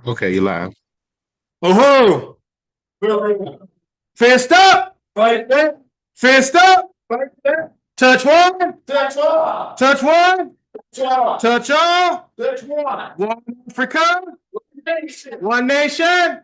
Okay, you're live. Uhuru, fist up, right there. Fist up, right there. Touch one, touch one, touch one, touch all, touch one. One Africa, one nation.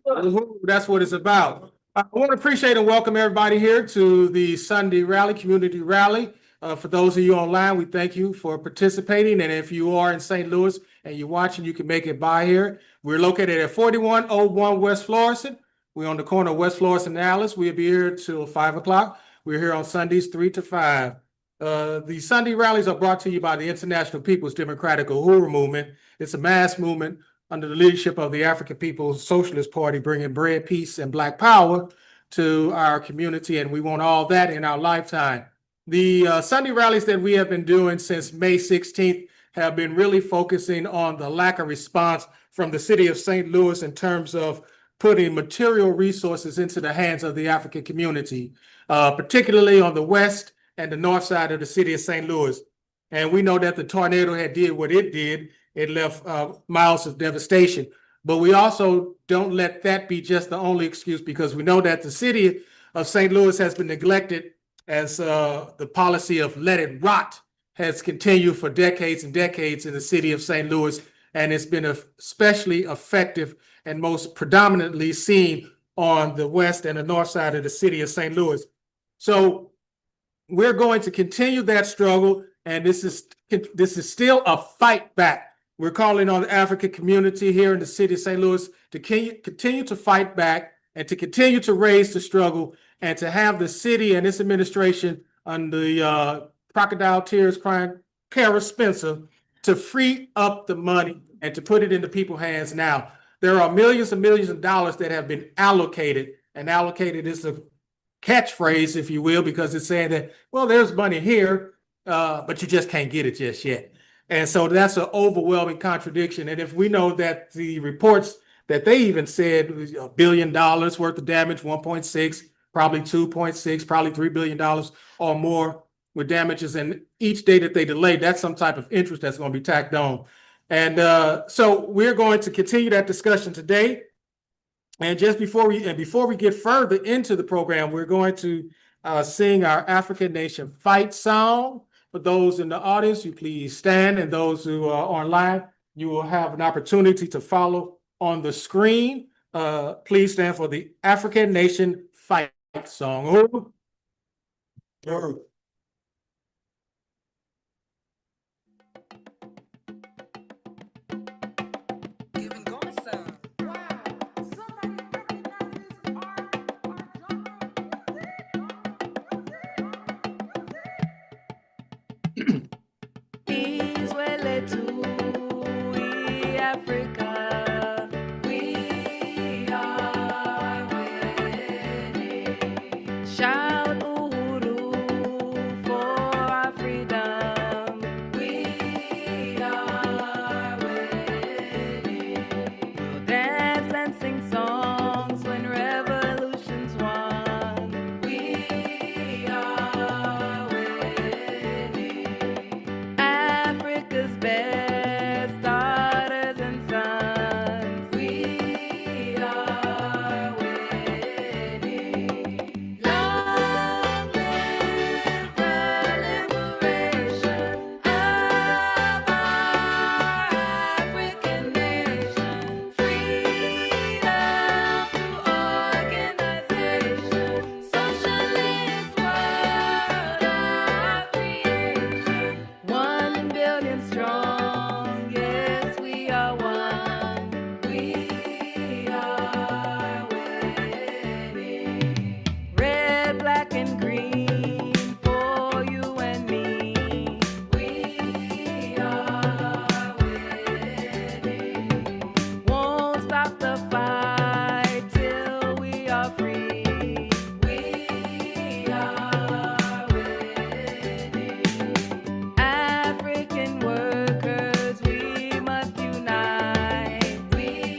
Uhuru, that's what it's about. I want to appreciate and welcome everybody here to the Sunday rally, community rally. For those of you online, we thank you for participating. And if you are in St. Louis and you're watching, you can make it by here. We're located at 4101 West Florissant. We're on the corner of West Florissant and Alice. We'll be here till 5 o'clock. We're here on Sundays, 3 to 5. The Sunday rallies are brought to you by the International People's Democratic Uhuru Movement. It's a mass movement under the leadership of the African People's Socialist Party, bringing bread, peace, and Black power to our community, and we want all that in our lifetime. The Sunday rallies that we have been doing since May 16th have been really focusing on the lack of response from the city of St. Louis in terms of putting material resources into the hands of the African community, particularly on the west and the north side of the city of St. Louis. And we know that the tornado had did what it did. It left miles of devastation. But we also don't let that be just the only excuse, because we know that the city of St. Louis has been neglected as the policy of let it rot has continued for decades and decades in the city of St. Louis. And it's been especially effective and most predominantly seen on the west and the north side of the city of St. Louis. So we're going to continue that struggle. And this is still a fight back. We're calling on the African community here in the city of St. Louis to continue to fight back and to continue to raise the struggle and to have the city and its administration under the crocodile tears crying Kara Spencer to free up the money and to put it into people's hands now. There are millions and millions of dollars that have been allocated, and allocated is a catchphrase, if you will, because it's saying that, well, there's money here, but you just can't get it just yet. And so that's an overwhelming contradiction. And if we know that the reports that they even said was $1 billion worth of damage, 1.6, probably 2.6, probably $3 billion or more with damages, and each day that they delay, that's some type of interest that's going to be tacked on. And so we're going to continue that discussion today. And just before we get further into the program, we're going to sing our African Nation Fight song. For those in the audience, you please stand, and those who are online, you will have an opportunity to follow on the screen. Please stand for the African Nation Fight song. Africa, we are winning. Shout Uhuru for our freedom. We are winning. We'll dance and sing songs when revolution's won. We are winning. Africa's best. African workers, we must unite. We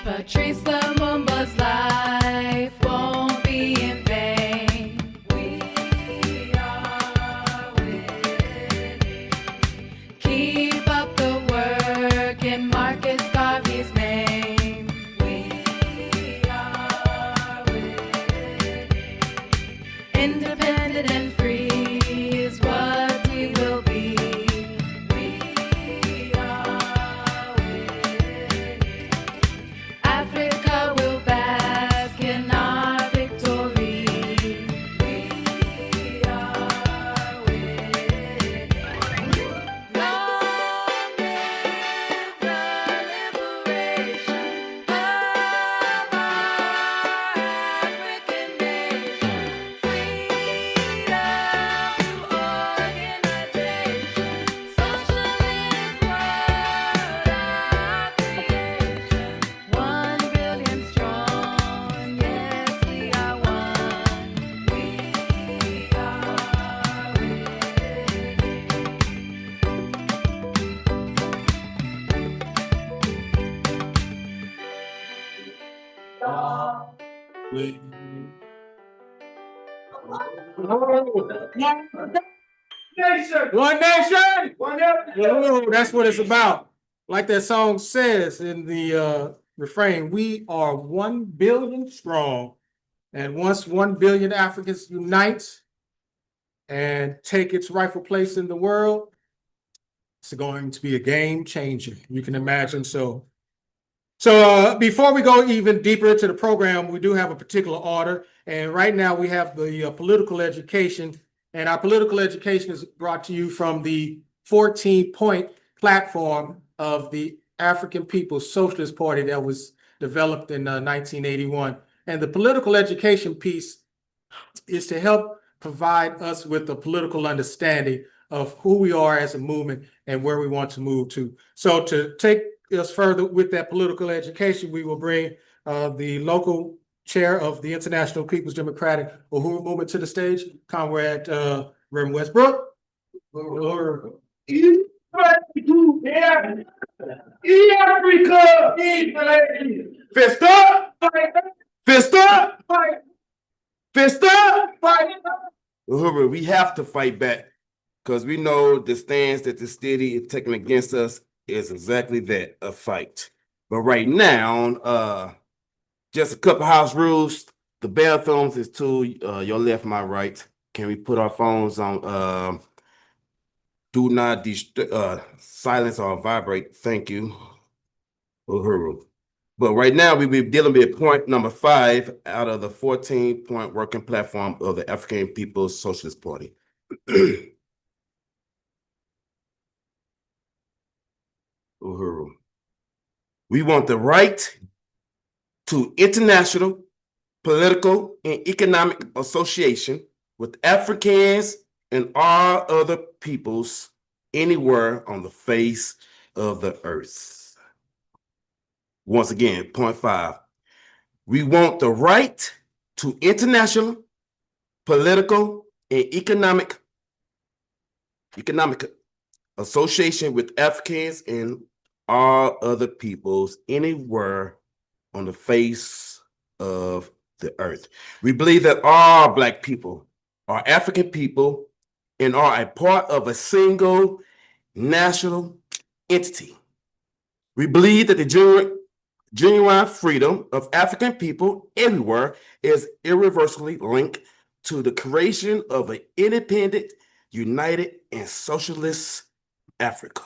Patrice Lumumba's life won't be in vain. We are winning. Keep up the work in Marcus Garvey's name. We are winning. Independent and free is what we will be. We are winning. Africa will bask in our victory. We are winning. Long live the liberation of our African nation. Freedom to organization. Socialist world of creation. 1 billion strong, yes, we are one. We are One nation. Oh, that's what it's about. Like that song says in the refrain, we are 1 billion strong. And once 1 billion Africans unite and take its rightful place in the world, it's going to be a game changer. You can imagine. So before we go even deeper into the program, we do have a particular order. And right now we have the political education. And our political education is brought to you from the 14-point platform of the African People's Socialist Party that was developed in 1981. And the political education piece is to help provide us with a political understanding of who we are as a movement and where we want to move to. So to take us further with that political education, we will bring the local chair of the International People's Democratic Uhuru Movement to the stage, Comrade Reverend Westbrook. Fist up! Fist up! Fist up! Uhuru, we have to fight back because we know the stance that the city is taking against us is exactly that, a fight. But right now, just a couple house rules. The bell phones is to your left, my right. Can we put our phones on do not silence or vibrate? Thank you, Uhuru. But right now, we will be dealing with point number 5 out of the 14-point working platform of the African People's Socialist Party. Uhuru. We want the right to international, political, and economic association with Africans and all other peoples anywhere on the face of the earth. Once again, point 5. We want the right to international, political, and economic association with Africans and all other peoples anywhere on the face of the earth. We believe that all Black people are African people and are a part of a single national entity. We believe that the genuine freedom of African people everywhere is irreversibly linked to the creation of an independent, united, and socialist Africa.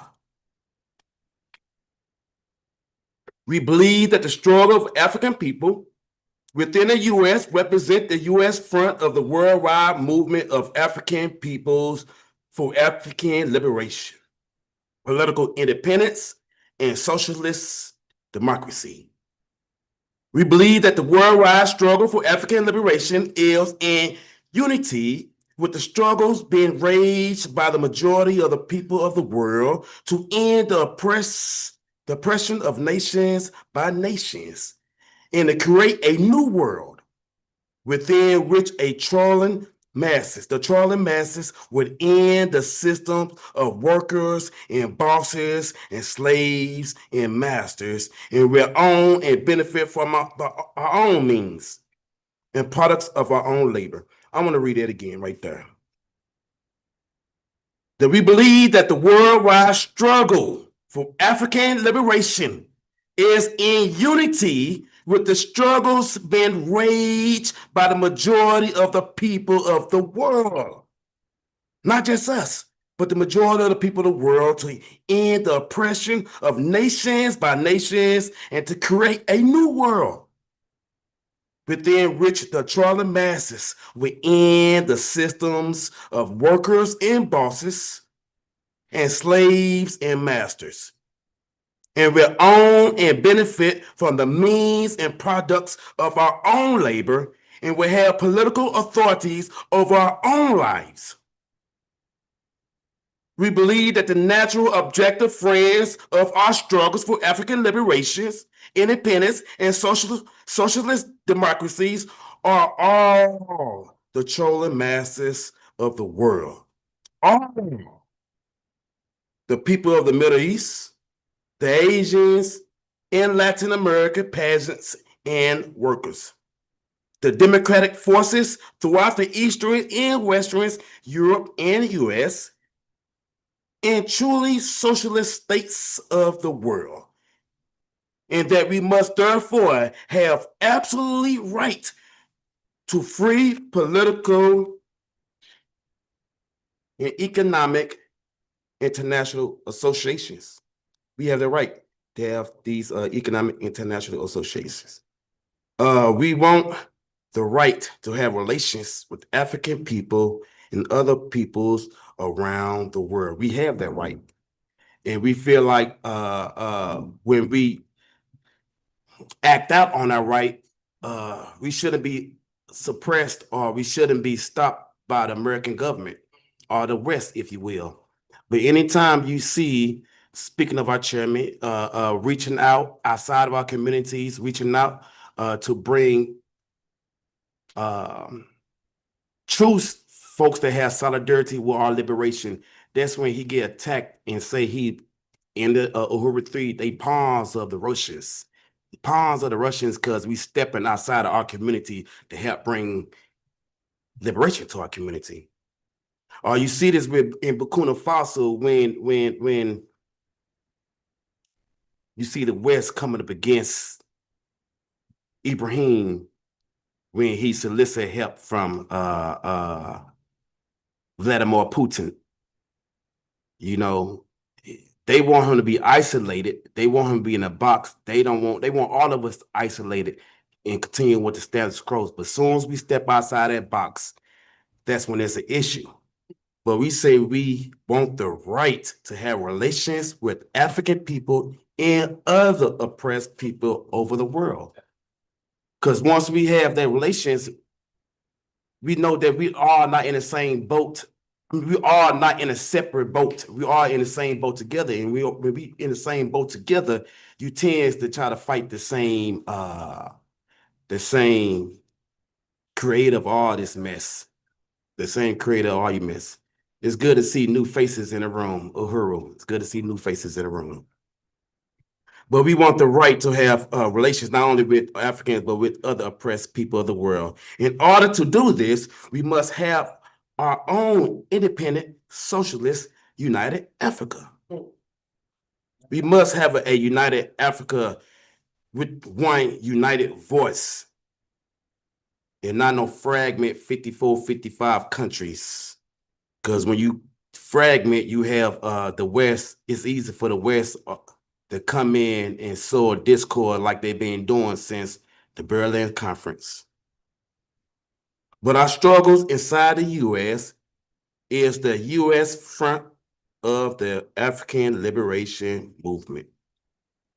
We believe that the struggle of African people within the U.S. represent the U.S. front of the worldwide movement of African peoples for African liberation, political independence, and socialist democracy. We believe that the worldwide struggle for African liberation is in unity with the struggles being waged by the majority of the people of the world to end the oppression of nations by nations, and to create a new world within which a trolling masses, the toiling masses within the system of workers and bosses and slaves and masters, and we'll own and benefit from our own means and products of our own labor. I want to read that again right there. That we believe that the worldwide struggle for African liberation is in unity with the struggles being waged by the majority of the people of the world. Not just us, but the majority of the people of the world, to end the oppression of nations by nations and to create a new world within which the toiling masses within the systems of workers and bosses and slaves and masters, and will own and benefit from the means and products of our own labor, and will have political authorities over our own lives. We believe that the natural objective friends of our struggles for African liberations, independence, and socialist democracies are all the chosen masses of the world. All the people of the Middle East, the Asians, and Latin America peasants and workers. The democratic forces throughout the Eastern and Western Europe and US, and truly socialist states of the world. And that we must therefore have absolutely right to free political and economic international associations. We have the right to have these economic international associations. We want the right to have relations with African people and other peoples around the world. We have that right. And we feel like when we act out on our right, we shouldn't be suppressed, or we shouldn't be stopped by the American government or the West, if you will. But anytime you see, speaking of our chairman, reaching out outside of our communities, reaching out to bring true folks that have solidarity with our liberation, that's when he get attacked and say he in the Uhuru 3, they pawns of the Russians. Pawns of the Russians, because we stepping outside of our community to help bring liberation to our community. Or you see this in Burkina Faso when you see the West coming up against Ibrahim when he solicited help from Vladimir Putin. You know, they want him to be isolated. They want him to be in a box. They want all of us isolated and continue with the status quo. But as soon as we step outside that box, that's when there's an issue. But we say we want the right to have relations with African people and other oppressed people over the world. Because once we have that relations, we know that we are not in the same boat. We are not in a separate boat. We are in the same boat together. And when we in the same boat together, you tend to try to fight the same creator of all this mess. The same creator of all your mess. It's good to see new faces in the room, Uhuru. It's good to see new faces in the room. But we want the right to have relations not only with Africans, but with other oppressed people of the world. In order to do this, we must have our own independent, socialist, united Africa. We must have a united Africa with one united voice and not no fragment 54, 55 countries. Because when you fragment, you have the West, it's easy for the West to come in and sow a discord like they've been doing since the Berlin Conference. But our struggles inside the U.S. is the U.S. front of the African liberation movement.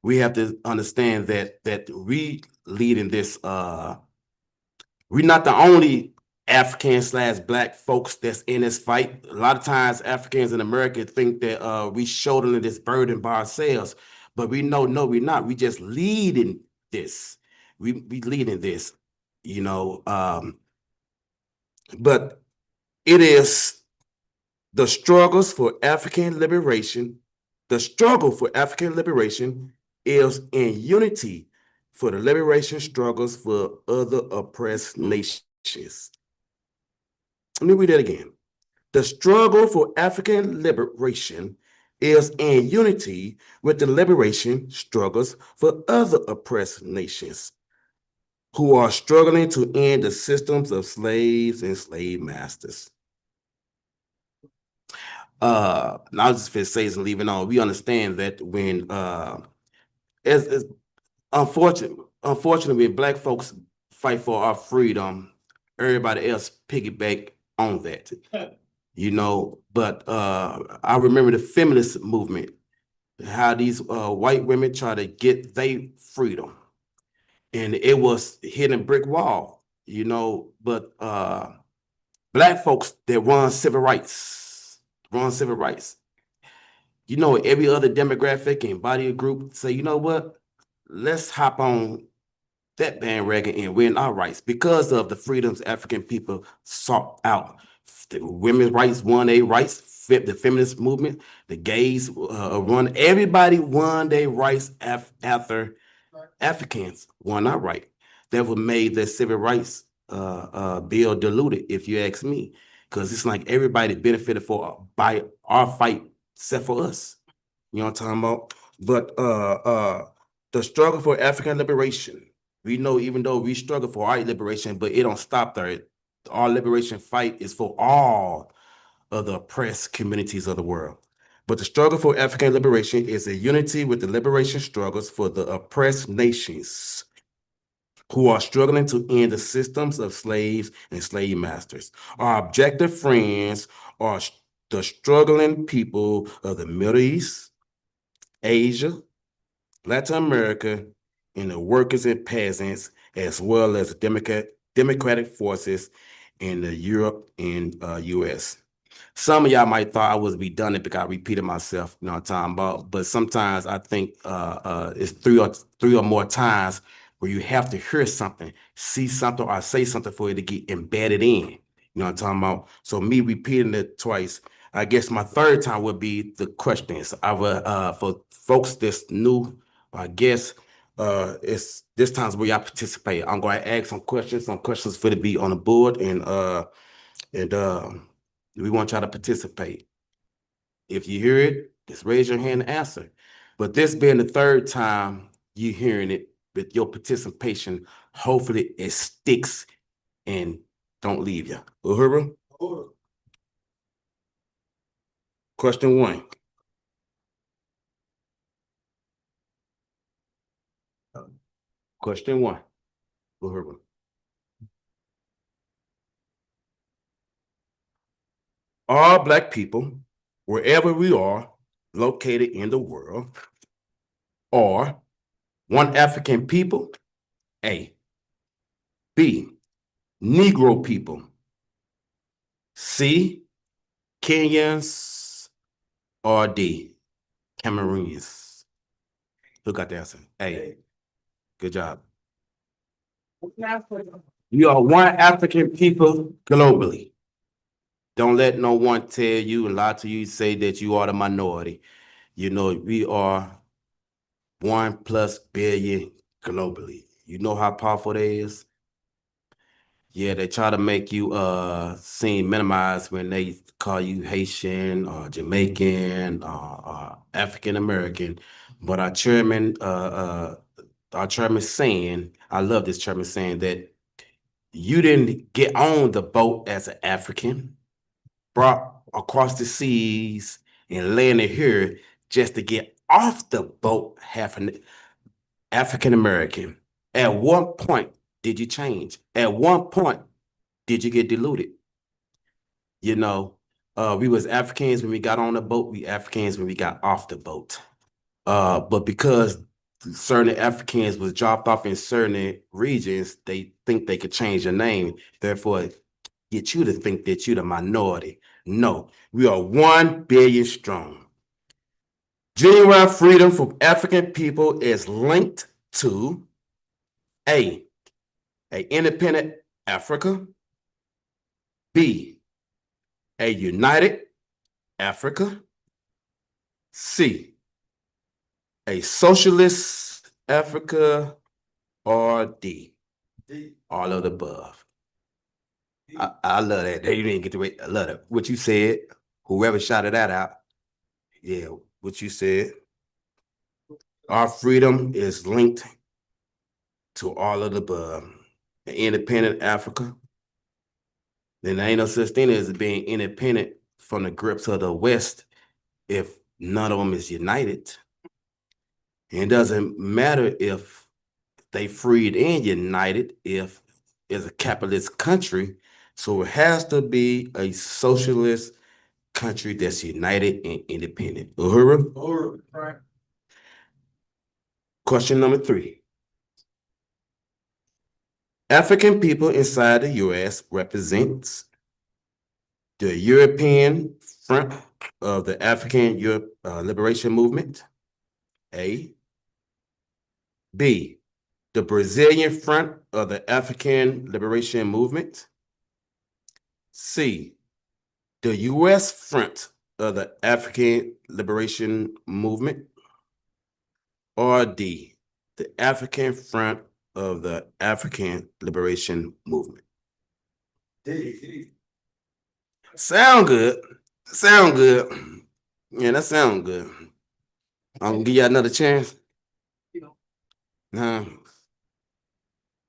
We have to understand that we leading this, we're not the only African/Black folks that's in this fight. A lot of times Africans in America think that we shouldering this burden by ourselves, but we know, no, we're not. We just leading this. We leading this, you know. But It is the struggles for African liberation. The struggle for African liberation is in unity for the liberation struggles for other oppressed nations. Let me read that again. The struggle for African liberation is in unity with the liberation struggles for other oppressed nations who are struggling to end the systems of slaves and slave masters. Now I'll just say and leaving on. We understand that when it's unfortunately when Black folks fight for our freedom, everybody else piggyback on that. You know, but I remember the feminist movement, how these white women try to get their freedom, and it was hitting a brick wall, you know. But Black folks that run civil rights, you know, every other demographic and body of group say, you know what, let's hop on that bandwagon and win our rights because of the freedoms African people sought out. The women's rights won their rights, the feminist movement, the gays won, everybody won their rights after Africans won our right. That would made the civil rights bill diluted, if you ask me, because it's like everybody benefited by our fight except for us. You know what I'm talking about? But the struggle for African liberation, we know even though we struggle for our liberation, but it don't stop there. Our liberation fight is for all of the oppressed communities of the world. But the struggle for African liberation is a unity with the liberation struggles for the oppressed nations who are struggling to end the systems of slaves and slave masters. Our objective friends are the struggling people of the Middle East, Asia, Latin America, and the workers and peasants, as well as democratic forces in the Europe and US. Some of y'all might thought I was redundant because I repeated myself, you know what I'm talking about. But sometimes I think it's three or more times where you have to hear something, see something, or say something for it to get embedded in. You know what I'm talking about? So me repeating it twice, I guess my third time would be the questions. I would for folks that's new, I guess it's this time's where y'all participate. I'm going to ask some questions for to be on the board, and we want y'all to participate. If you hear it, just raise your hand and answer. But this being the third time you hearing it, with your participation, hopefully it sticks and don't leave you. Uhuru? Question one. Question one. Uhuru. All Black people, wherever we are located in the world, are one African people, A. B. Negro people, C. Kenyans, or D. Cameroonians. Who got the answer? A. Good job. You are one African people globally. Don't let no one tell you and lie to you, say that you are the minority. You know, we are 1+ billion globally. You know how powerful that is? Yeah, they try to make you seem minimized when they call you Haitian or Jamaican or African American. But our chairman saying, I love this chairman saying that you didn't get on the boat as an African, brought across the seas and landed here just to get off the boat half an African American. At what point did you change? At what point did you get diluted? You know, we was Africans when we got on the boat, we Africans when we got off the boat. But because certain Africans was dropped off in certain regions, they think they could change their name, therefore get you to think that you're the minority. No, we are 1 billion strong. Genuine freedom for African people is linked to A, independent Africa, B, A united Africa. C, a socialist Africa, or D, all of the above. I love that. You didn't get to wait. I love it. What you said, whoever shouted that out. Yeah, what you said. Our freedom is linked to all of the above. An independent Africa. Then there ain't no such thing as being independent from the grips of the West if none of them is united. And it doesn't matter if they freed and united if it's a capitalist country. So it has to be a socialist country that's united and independent. Uhuru? Uhuru, right. Question number 3. African people inside the U.S. represents the European front of the African Liberation Movement. A. B. The Brazilian front of the African Liberation Movement. C. The U.S. front of the African Liberation Movement. Or D. The African front of the African Liberation Movement. D. Sound good. Sound good. Yeah, that sound good. I'm gonna give you another chance. Huh?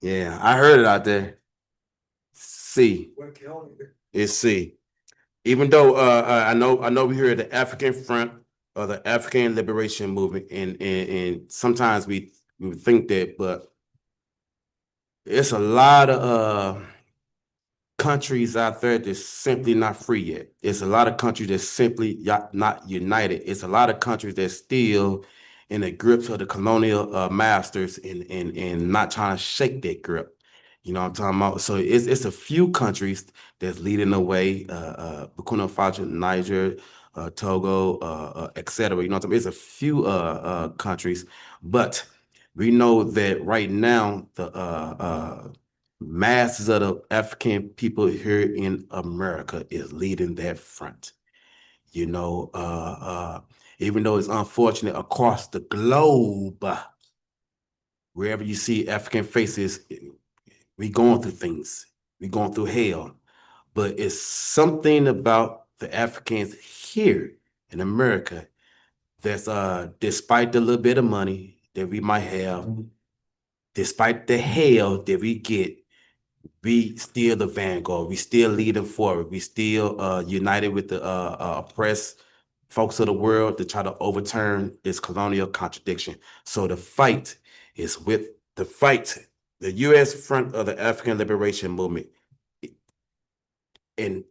Yeah, I heard it out there. C. It's C. Even though I know we heard the African front of the African Liberation Movement, and sometimes we think that, but it's a lot of countries out there that's simply not free yet. It's a lot of countries that's simply not united. It's a lot of countries that's still in the grips of the colonial masters and not trying to shake that grip. You know what I'm talking about? So it's a few countries that's leading the way, Burkina Faso, Niger, Togo, etc. You know what I'm talking about? It's a few countries, but we know that right now the masses of the African people here in America is leading that front. You know, even though it's unfortunate across the globe, wherever you see African faces, we going through things. We going through hell. But it's something about the Africans here in America that's despite the little bit of money that we might have, despite the hell that we get, we still the vanguard. We still leading forward. We still united with the oppressed folks of the world to try to overturn this colonial contradiction. So the fight is with the U.S. front of the African Liberation Movement. And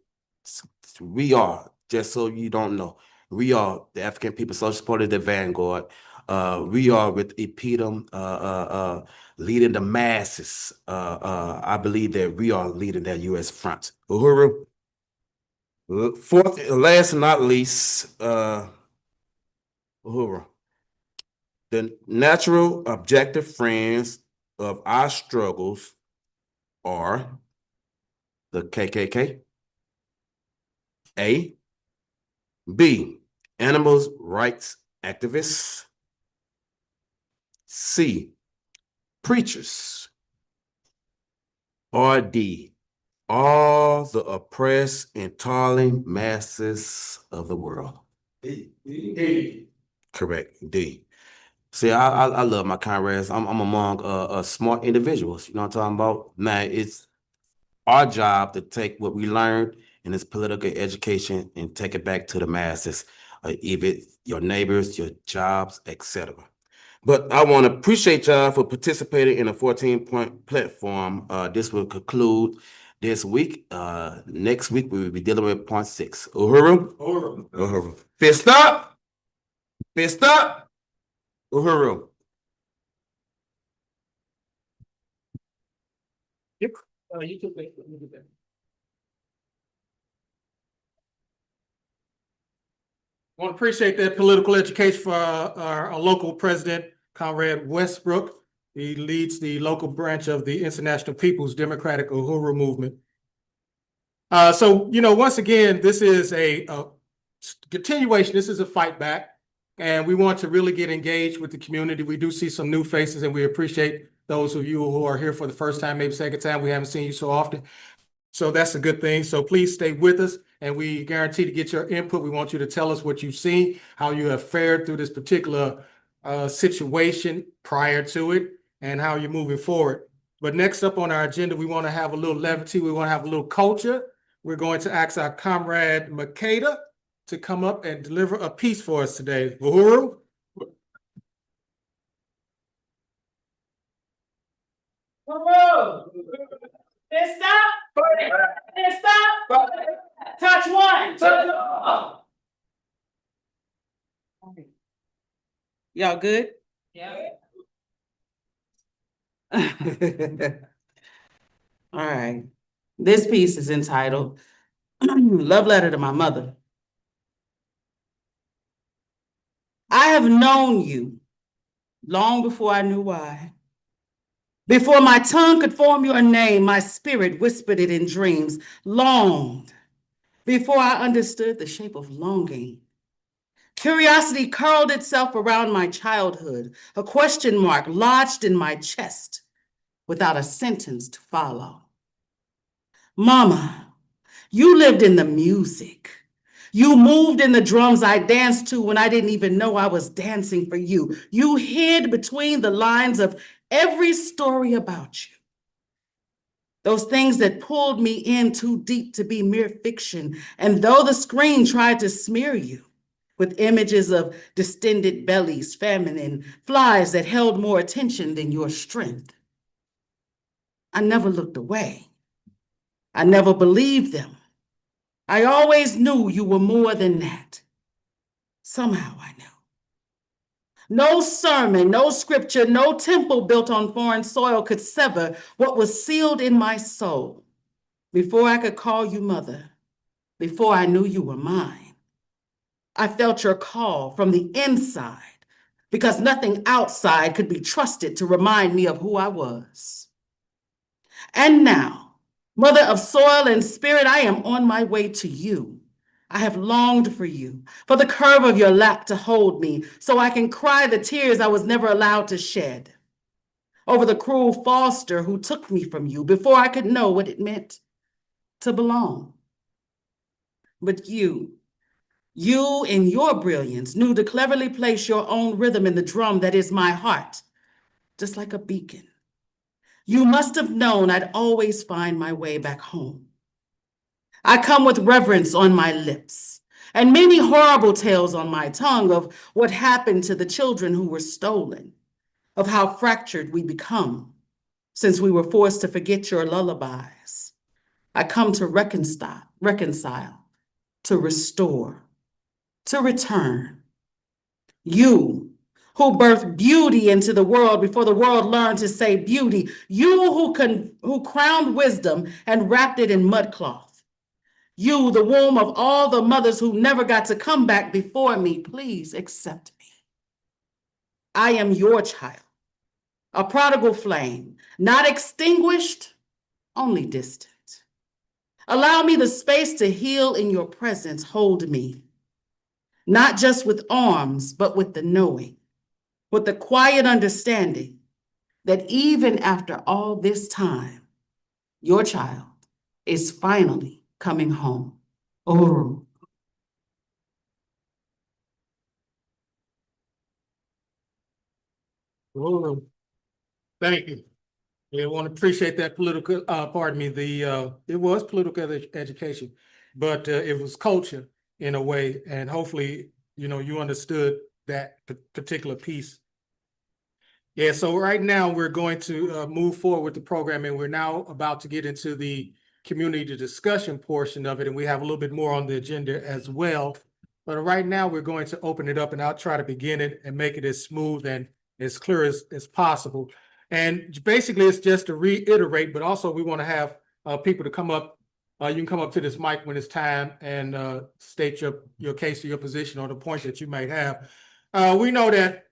we are, just so you don't know, we are the African People Social Party, the vanguard. We are with InPDUM leading the masses. I believe that we are leading that U.S. front. Uhuru. Fourth, last and not least, Uhuru. The natural objective friends of our struggles are the KKK. A. B. Animals rights activists. C. Preachers. Or D. All the oppressed and toiling masses of the world. D. Correct. D. See, I love my comrades. I'm among smart individuals. You know what I'm talking about? Now, it's our job to take what we learned in this political education and take it back to the masses, even your neighbors, your jobs, etc. But I want to appreciate y'all for participating in a 14-point platform. This will conclude this week. Next week, we will be dealing with point 6. Uhuru? Uhuru. Uhuru. Fist up! Fist up! Uhuru. You can wait. Let me do that. I want to appreciate that political education for our local president, Comrade Westbrook. He leads the local branch of the International People's Democratic Uhuru Movement. So, once again, this is a continuation. This is a fight back. And we want to really get engaged with the community. We do see some new faces, and we appreciate those of you who are here for the first time, maybe second time. We haven't seen you so often. So that's a good thing. So please stay with us, and we guarantee to get your input. We want you to tell us what you've seen, how you have fared through this particular situation prior to it, and how you're moving forward. But next up on our agenda, we want to have a little levity. We want to have a little culture. We're going to ask our comrade Makeda to come up and deliver a piece for us today. Uhuru? Stop! Stop! Touch one! Y'all good? Yeah. All right. This piece is entitled Love Letter to My Mother. I have known you long before I knew why. Before my tongue could form your name, my spirit whispered it in dreams, longed. Before I understood the shape of longing, curiosity curled itself around my childhood, a question mark lodged in my chest without a sentence to follow. Mama, you lived in the music. You moved in the drums I danced to when I didn't even know I was dancing for you. You hid between the lines of every story about you. Those things that pulled me in too deep to be mere fiction. And though the screen tried to smear you with images of distended bellies, feminine flies that held more attention than your strength, I never looked away. I never believed them. I always knew you were more than that. Somehow I knew. No sermon, no scripture, no temple built on foreign soil could sever what was sealed in my soul before I could call you mother, before I knew you were mine. I felt your call from the inside because nothing outside could be trusted to remind me of who I was. And now, mother of soil and spirit, I am on my way to you. I have longed for you, for the curve of your lap to hold me, so I can cry the tears I was never allowed to shed over the cruel foster who took me from you before I could know what it meant to belong. But you in your brilliance knew to cleverly place your own rhythm in the drum that is my heart, just like a beacon. You must have known I'd always find my way back home. I come with reverence on my lips and many horrible tales on my tongue of what happened to the children who were stolen, of how fractured we become since we were forced to forget your lullabies. I come to reconcile, to restore, to return. You who birthed beauty into the world before the world learned to say beauty. You who crowned wisdom and wrapped it in mudcloth. You, the womb of all the mothers who never got to come back before me, please accept me. I am your child, a prodigal flame, not extinguished, only distant. Allow me the space to heal in your presence. Hold me, not just with arms, but with the knowing, with the quiet understanding that even after all this time, your child is finally coming home. Uhuru. Uhuru. Thank you. We want to appreciate that political, it was political education, but it was culture in a way, and hopefully, you understood that particular piece. Yeah, so right now we're going to move forward with the program, and we're now about to get into the community discussion portion of it, and we have a little bit more on the agenda as well. But right now we're going to open it up, and I'll try to begin it and make it as smooth and as clear as possible. And basically it's just to reiterate, but also we want to have people to come up. You can come up to this mic when it's time and state your case or your position or the point that you might have. We know that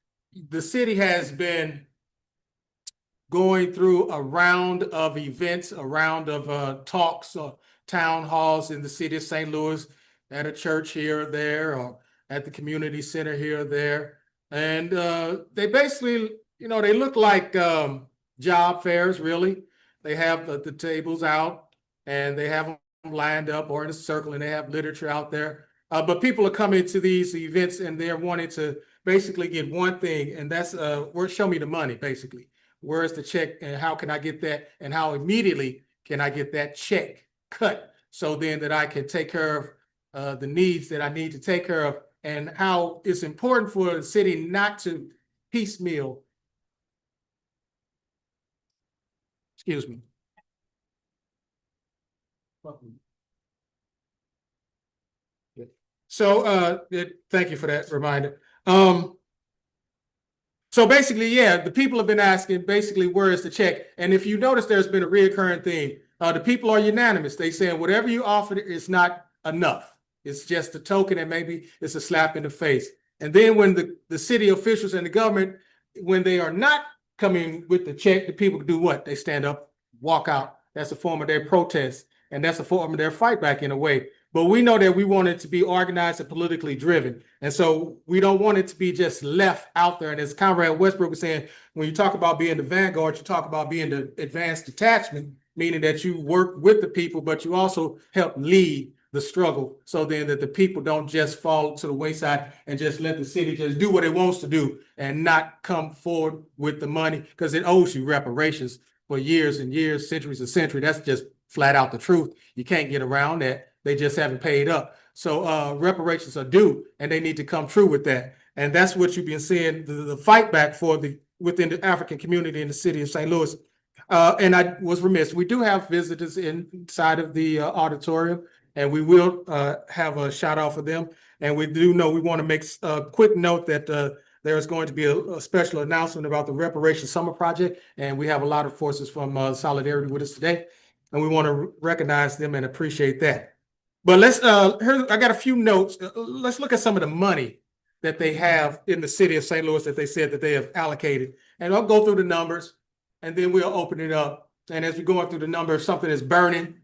the city has been going through a round of events, a round of talks, town halls in the city of St. Louis, at a church here or there, or at the community center here or there. And they basically, they look like job fairs, really. They have the tables out and they have them lined up or in a circle, and they have literature out there. But people are coming to these events and they're wanting to basically get one thing, and that's show me the money, basically. Where's the check and how can I get that, and how immediately can I get that check cut so then that I can take care of the needs that I need to take care of, and how it's important for the city not to piecemeal. Excuse me. So thank you for that reminder. So basically, yeah, the people have been asking basically, where is the check? And if you notice, there's been a reoccurring theme. The people are unanimous. They saying whatever you offered is not enough. It's just a token, and maybe it's a slap in the face. And then when the city officials and the government, when they are not coming with the check, the people do what? They stand up, walk out. That's a form of their protest, and that's a form of their fight back in a way. But we know that we want it to be organized and politically driven. And so we don't want it to be just left out there. And as Comrade Westbrook was saying, when you talk about being the vanguard, you talk about being the advanced detachment, meaning that you work with the people, but you also help lead the struggle, so then that the people don't just fall to the wayside and just let the city just do what it wants to do and not come forward with the money, because it owes you reparations for years and years, centuries and centuries. That's just flat out the truth. You can't get around that. They just haven't paid up. So reparations are due, and they need to come true with that. And that's what you've been seeing, the fight back for within the African community in the city of St. Louis. And I was remiss. We do have visitors inside of the auditorium, and we will have a shout out for them. And we do know we want to make a quick note that there is going to be a special announcement about the Reparations Summer Project. And we have a lot of forces from Solidarity with us today, and we want to recognize them and appreciate that. But I got a few notes. Let's look at some of the money that they have in the city of St. Louis that they said that they have allocated. And I'll go through the numbers, and then we'll open it up. And as we're going through the numbers, if something is burning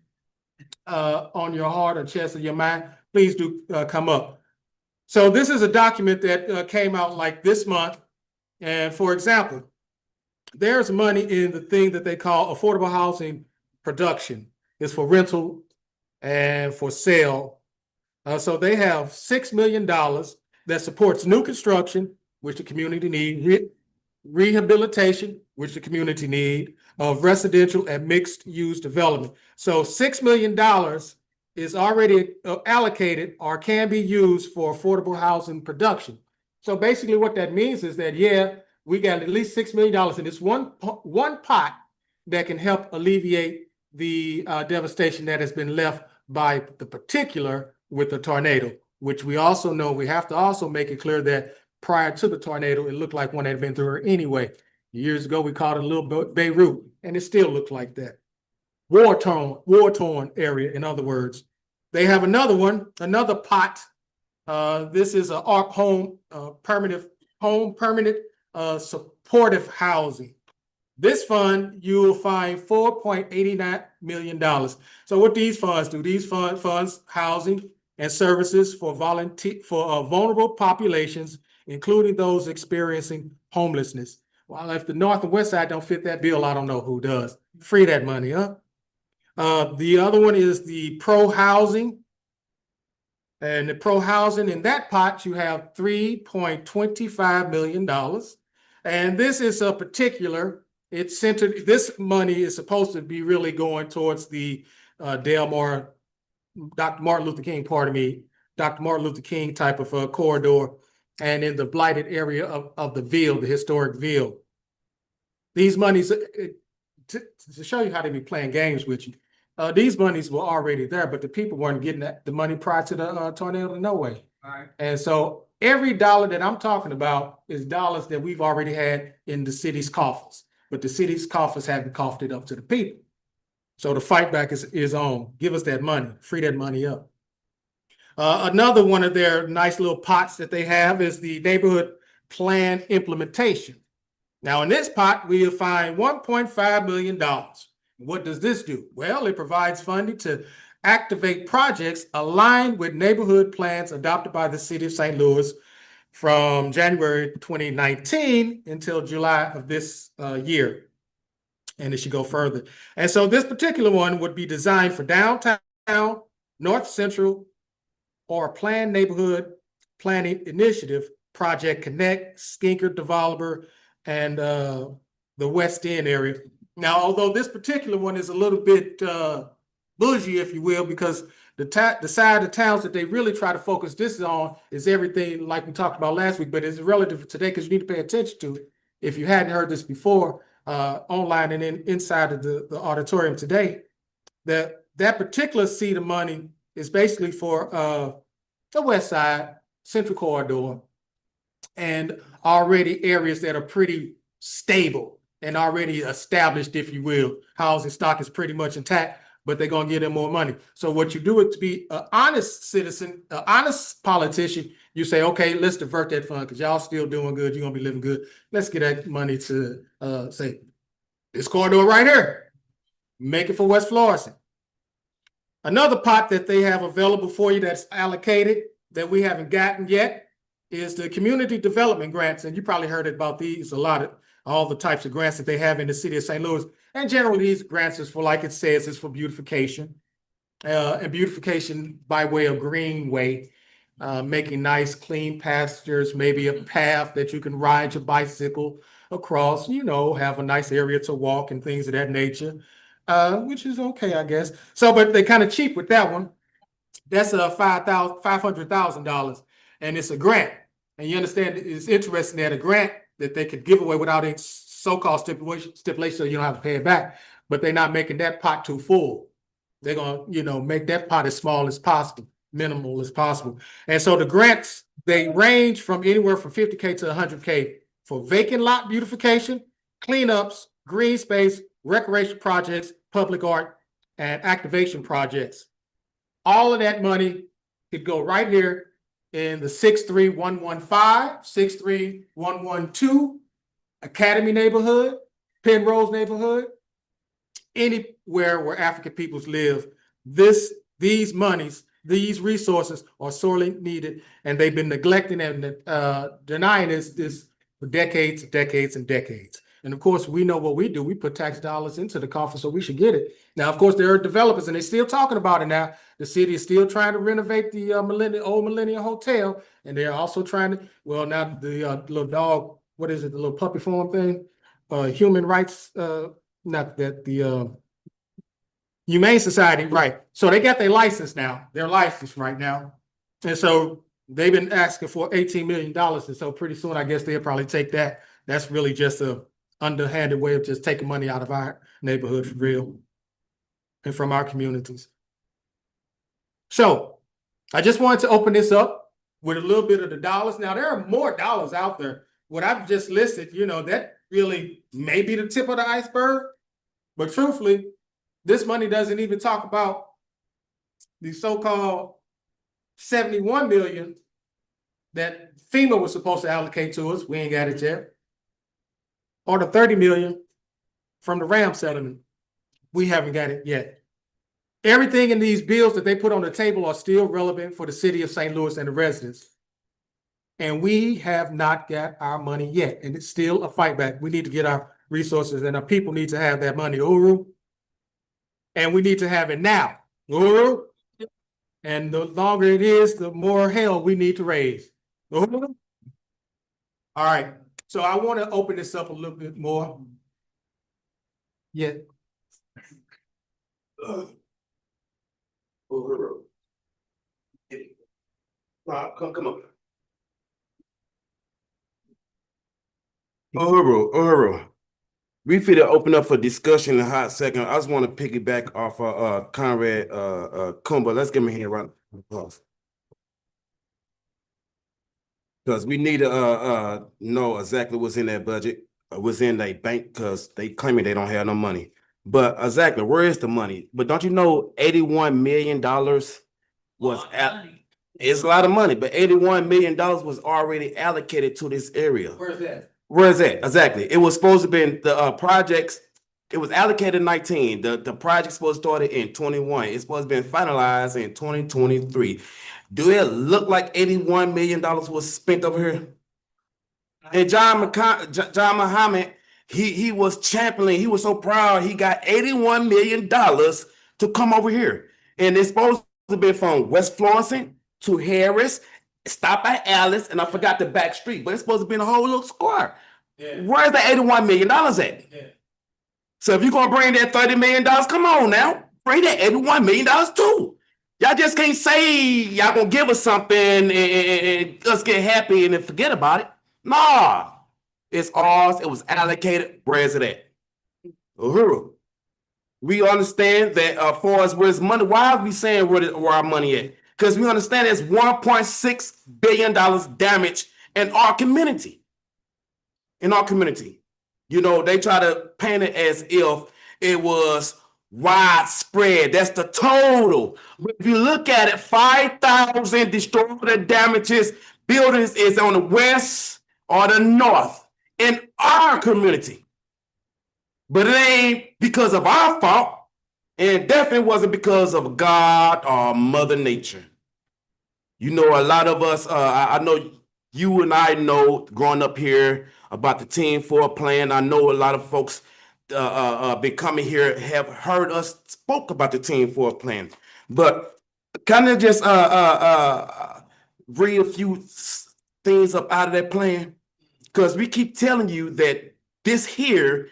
on your heart or chest or your mind, please do come up. So this is a document that came out like this month. And for example, there's money in the thing that they call affordable housing production. It's for rental and for sale. So they have $6 million that supports new construction, which the community need, rehabilitation, which the community need, of residential and mixed use development. So $6 million is already allocated or can be used for affordable housing production. So basically what that means is that, yeah, we got at least $6 million in this one pot that can help alleviate the devastation that has been left by the particular with the tornado, which we also know we have to also make it clear that prior to the tornado, it looked like one had been through her anyway. Years ago, we called it a little Beirut, and it still looked like that. War-torn area, in other words. They have another pot. This is a ARP home, permanent supportive housing. This fund, you will find $4.89 million. So what these funds do, these funds housing and services for vulnerable populations, including those experiencing homelessness. Well, if the North and West Side don't fit that bill, I don't know who does. Free that money, huh? The other one is the pro-housing. And the pro-housing, in that pot, you have $3.25 million. And this is a particular, it's centered, this money is supposed to be really going towards the Dr. Martin Luther King, Dr. Martin Luther King type of corridor, and in the blighted area of the Ville, the historic Ville. These monies, to show you how they be playing games with you, these monies were already there, but the people weren't getting the money prior to the tornado, no way. All right. And so every dollar that I'm talking about is dollars that we've already had in the city's coffers, but the city's coffers haven't coughed it up to the people. So the fight back is on. Give us that money, free that money up. Another one of their nice little pots that they have is the neighborhood plan implementation. Now in this pot, we'll find $1.5 million. What does this do? Well, it provides funding to activate projects aligned with neighborhood plans adopted by the city of St. Louis from January 2019 until July of this year. And it should go further. And so this particular one would be designed for downtown, North Central, or planned neighborhood planning initiative, Project Connect, Skinker Developer, and the West End area. Now, although this particular one is a little bit bougie, if you will, because the side of towns that they really try to focus this on is everything like we talked about last week, but it's relative to today because you need to pay attention to it. If you hadn't heard this before, online and inside of the auditorium today, that particular seed of money is basically for the West Side, Central Corridor, and already areas that are pretty stable and already established, if you will. Housing stock is pretty much intact, but they're going to give them more money. So what you do is to be an honest citizen, an honest politician, you say, okay, let's divert that fund because y'all still doing good. You're going to be living good. Let's get that money to, say, this corridor right here. Make it for West Florissant. Another pot that they have available for you that's allocated that we haven't gotten yet is the community development grants. And you probably heard about these a lot of all the types of grants that they have in the city of St. Louis. And generally these grants is for, like it says, is for beautification. And beautification by way of greenway, making nice, clean pastures, maybe a path that you can ride your bicycle across, you know, have a nice area to walk and things of that nature, which is okay, I guess. So, but they're kind of cheap with that one. That's $500,000, and it's a grant. And you understand it's interesting that a grant that they could give away without any so-called stipulation, so you don't have to pay it back. But they're not making that pot too full. They're gonna, you know, make that pot as small as possible, minimal as possible. And so the grants, they range from anywhere from $50K to $100K for vacant lot beautification, cleanups, green space, recreation projects, public art, and activation projects. All of that money could go right here in the 63115, 63112 Academy neighborhood, Penrose neighborhood, anywhere where African peoples live. These monies, these resources are sorely needed, and they've been neglecting and denying this for decades, decades, and decades. And of course, we know what we do. We put tax dollars into the coffers, so we should get it. Now, of course, there are developers, and they're still talking about it now. The city is still trying to renovate the old Millennium Hotel, and they're also trying to, well, now the little dog, what is it, the little puppy farm thing? Human rights, not that, the Humane Society, right. So they got their license now. They're licensed right now. And so they've been asking for $18 million. And so pretty soon, I guess they'll probably take that. That's really just a underhanded way of just taking money out of our neighborhood for real and from our communities. So I just wanted to open this up with a little bit of the dollars. Now, there are more dollars out there. What I've just listed, you know, that really may be the tip of the iceberg. But truthfully, this money doesn't even talk about the so-called 71 million that FEMA was supposed to allocate to us. We ain't got it yet. Or the 30 million from the RAM settlement. We haven't got it yet. Everything in these bills that they put on the table are still relevant for the city of St. Louis and the residents. And we have not got our money yet. And it's still a fight back. We need to get our resources, and our people need to have that money, Uhuru. And we need to have it now, Uhuru. And the longer it is, the more hell we need to raise. Uhuru. All right. So I want to open this up a little bit more. Yeah. Uhuru. Come on. Uhuru. We fit to open up for discussion in a hot second. I just want to piggyback off of Conrad Kumba. Let's give him a hand round of applause. Because we need to know exactly what's in that budget, what's in their bank, because they claiming they don't have no money. But exactly, where is the money? But don't you know $81 million was it's a lot of money, but $81 million was already allocated to this area. Where's that? Where is that? Exactly. It was supposed to be in the projects It was allocated in 19. The project supposed to start in 21. It's supposed to be finalized in 2023. Do it look like $81 million was spent over here? And John Muhammad, he was championing, he was so proud, he got $81 million to come over here. And it's supposed to be from West Florissant to Harris, stop at Alice, and I forgot the back street, but it's supposed to be in a whole little square. Yeah. Where's the $81 million at? Yeah. So if you're gonna bring that $30 million, come on now, bring that $81 million too. Y'all just can't say y'all gonna give us something and us get happy and then forget about it. Nah, it's ours. It was allocated. Where's it at? Uhuru. We understand that for us, where's money? Why are we saying where our money at? Because we understand there's $1.6 billion damage in our community. In our community. You know, they try to paint it as if it was widespread. That's the total. If you look at it, 5,000 destroyed and damages. Buildings is on the west or the north in our community. But it ain't because of our fault. And it definitely wasn't because of God or Mother Nature. You know, a lot of us, I know you and I know growing up here about the Team 4 plan. I know a lot of folks been coming here have heard us spoke about the Team 4 plan. But kind of just read a few things up out of that plan. Because we keep telling you that this here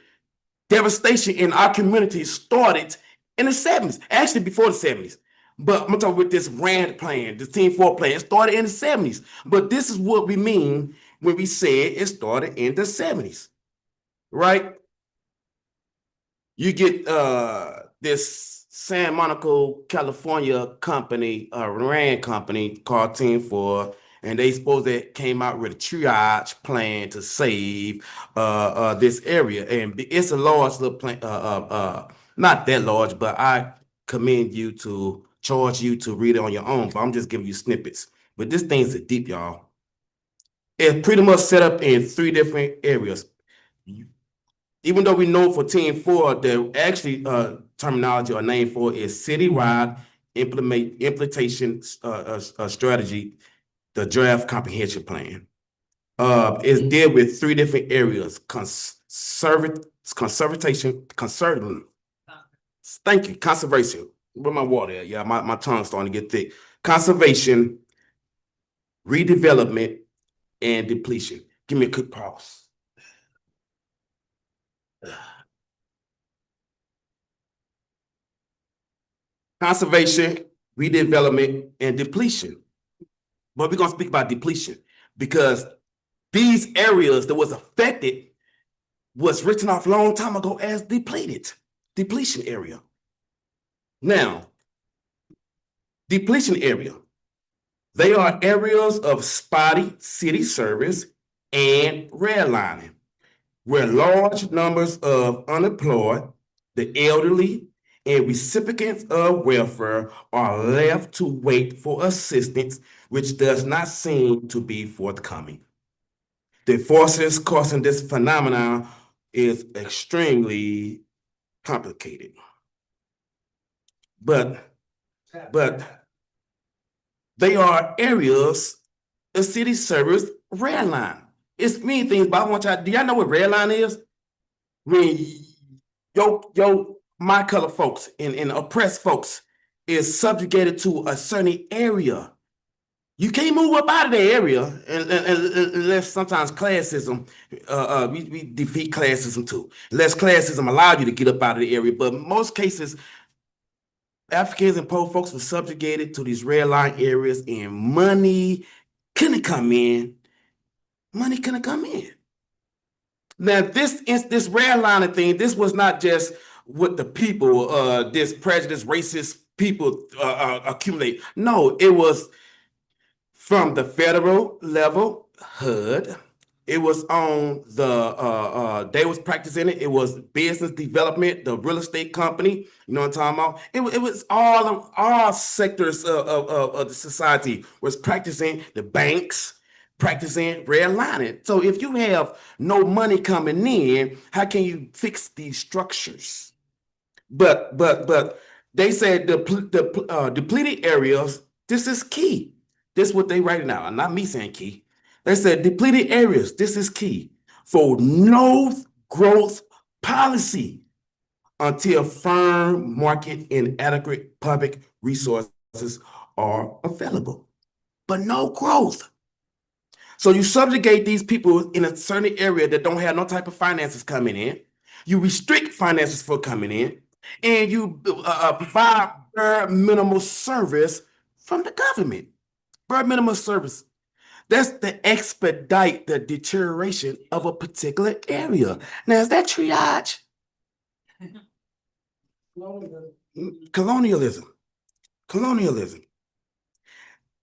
devastation in our community started in the 70s, actually before the 70s. But I'm talking with this RAND plan, the Team 4 plan. It started in the 70s. But this is what we mean when we say it started in the 70s, right? You get this San Monaco, California company, RAND company called Team 4, and they supposed that came out with a triage plan to save this area. And it's a large little plan, not that large, but I commend you to charge you to read it on your own, but I'm just giving you snippets. But this thing's deep, y'all. It's pretty much set up in 3 different areas. Even though we know for Team 4, the actually terminology or name for it is citywide implementation strategy, the draft comprehension plan. It's deal with 3 different areas: conservation. Thank you, conservation. Where my water at? Yeah, my tongue's starting to get thick. Conservation, redevelopment, and depletion. Give me a quick pause. Conservation, redevelopment, and depletion. But we're gonna speak about depletion because these areas that was affected was written off a long time ago as depletion area. Now, depletion area, they are areas of spotty city service and redlining, where large numbers of unemployed, the elderly, and recipients of welfare are left to wait for assistance, which does not seem to be forthcoming. The forces causing this phenomenon is extremely complicated. But they are areas of city service redline. It's many things, but I want y'all, do y'all know what redline is? I mean, my color folks and oppressed folks is subjugated to a certain area. You can't move up out of the area unless sometimes classism, we defeat classism too. Unless classism allow you to get up out of the area, but in most cases, Africans and poor folks were subjugated to these red line areas and money couldn't come in. Money couldn't come in. Now, this redlining thing, this was not just what the people, this prejudiced, racist people accumulate. No, it was from the federal level, HUD. It was on the, they was practicing it. It was business development, the real estate company, you know what I'm talking about? It was all sectors of the society was practicing, the banks, practicing redlining. So if you have no money coming in, how can you fix these structures? But they said the depleted areas, this is key. This is what they writing out, not me saying key. They said depleted areas, this is key for no growth policy until firm market and adequate public resources are available, but no growth. So you subjugate these people in a certain area that don't have no type of finances coming in. You restrict finances for coming in, and you provide bare minimal service from the government. Bare minimal service. That's to expedite the deterioration of a particular area. Now, is that triage? Colonialism. Colonialism.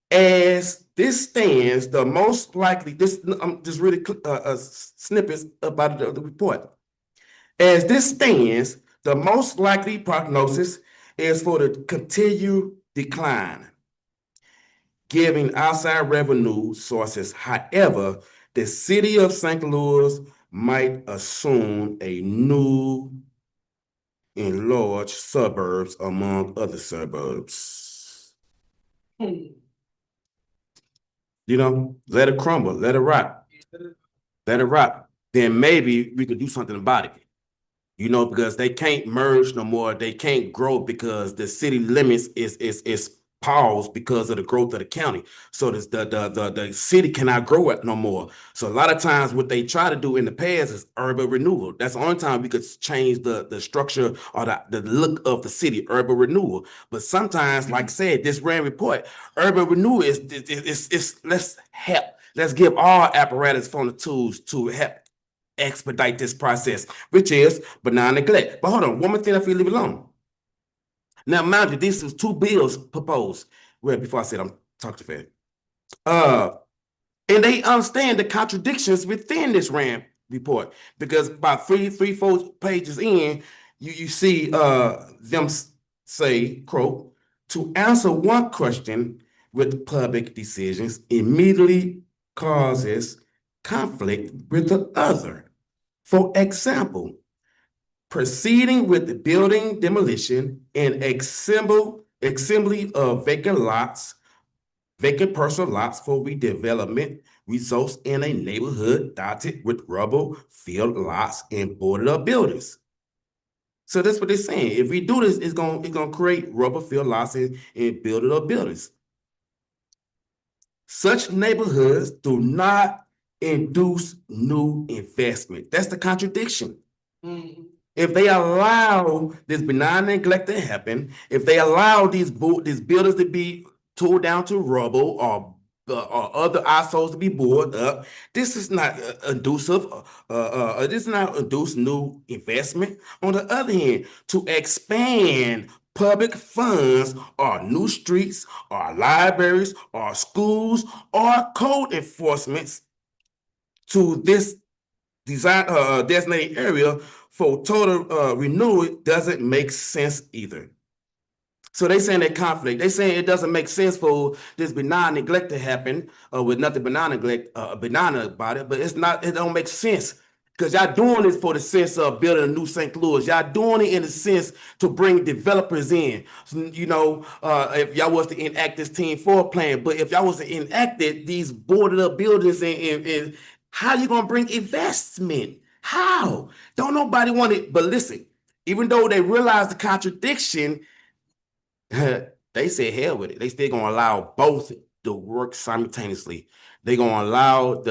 As this stands, the most likely, just really snippets about the report. As this stands, the most likely prognosis is for the continued decline, giving outside revenue sources. However, the city of St. Louis might assume a new enlarged suburbs among other suburbs. You know, let it crumble, let it rot. Let it rot. Then maybe we could do something about it. You know, because they can't merge no more. They can't grow because the city limits is paused because of the growth of the county. So this, the city cannot grow it no more. So a lot of times what they try to do in the past is urban renewal. That's the only time we could change the structure or the look of the city, urban renewal. But sometimes, like I said, this Rand report, urban renewal is let's help. Let's give all apparatus from the tools to help expedite this process, which is benign neglect. But hold on, one more thing if we leave it alone. Now, mind you, these was two bills proposed. Well, before I said I'm talking too fast. And they understand the contradictions within this Rand report, because about three, 4 pages in, you see them say, quote, to answer one question with public decisions immediately causes conflict with the other. For example, proceeding with the building demolition and assembly of vacant parcel lots for redevelopment results in a neighborhood dotted with rubble-filled lots and boarded up buildings. So that's what they're saying. If we do this, it's gonna create rubble-filled lots and boarded up buildings. Such neighborhoods do not induce new investment. That's the contradiction. If they allow this benign neglect to happen, if they allow these buildings to be tore down to rubble or other assholes to be boarded up, this is not inducive. This is not induce new investment. On the other hand, to expand public funds or new streets or libraries or schools or code enforcements to this designated area for total renewal doesn't make sense either. So they saying that conflict. They saying it doesn't make sense for this benign neglect to happen with nothing benign neglect, benign about it, but it's not. It don't make sense because y'all doing this for the sense of building a new St. Louis. Y'all doing it in the sense to bring developers in. So, you know, if y'all was to enact this Team 4 plan, but if y'all was to enact it, these boarded up buildings and how you gonna bring investment? How? Don't nobody want it. But listen, even though they realize the contradiction, they said hell with it. They still gonna allow both to work simultaneously. They gonna allow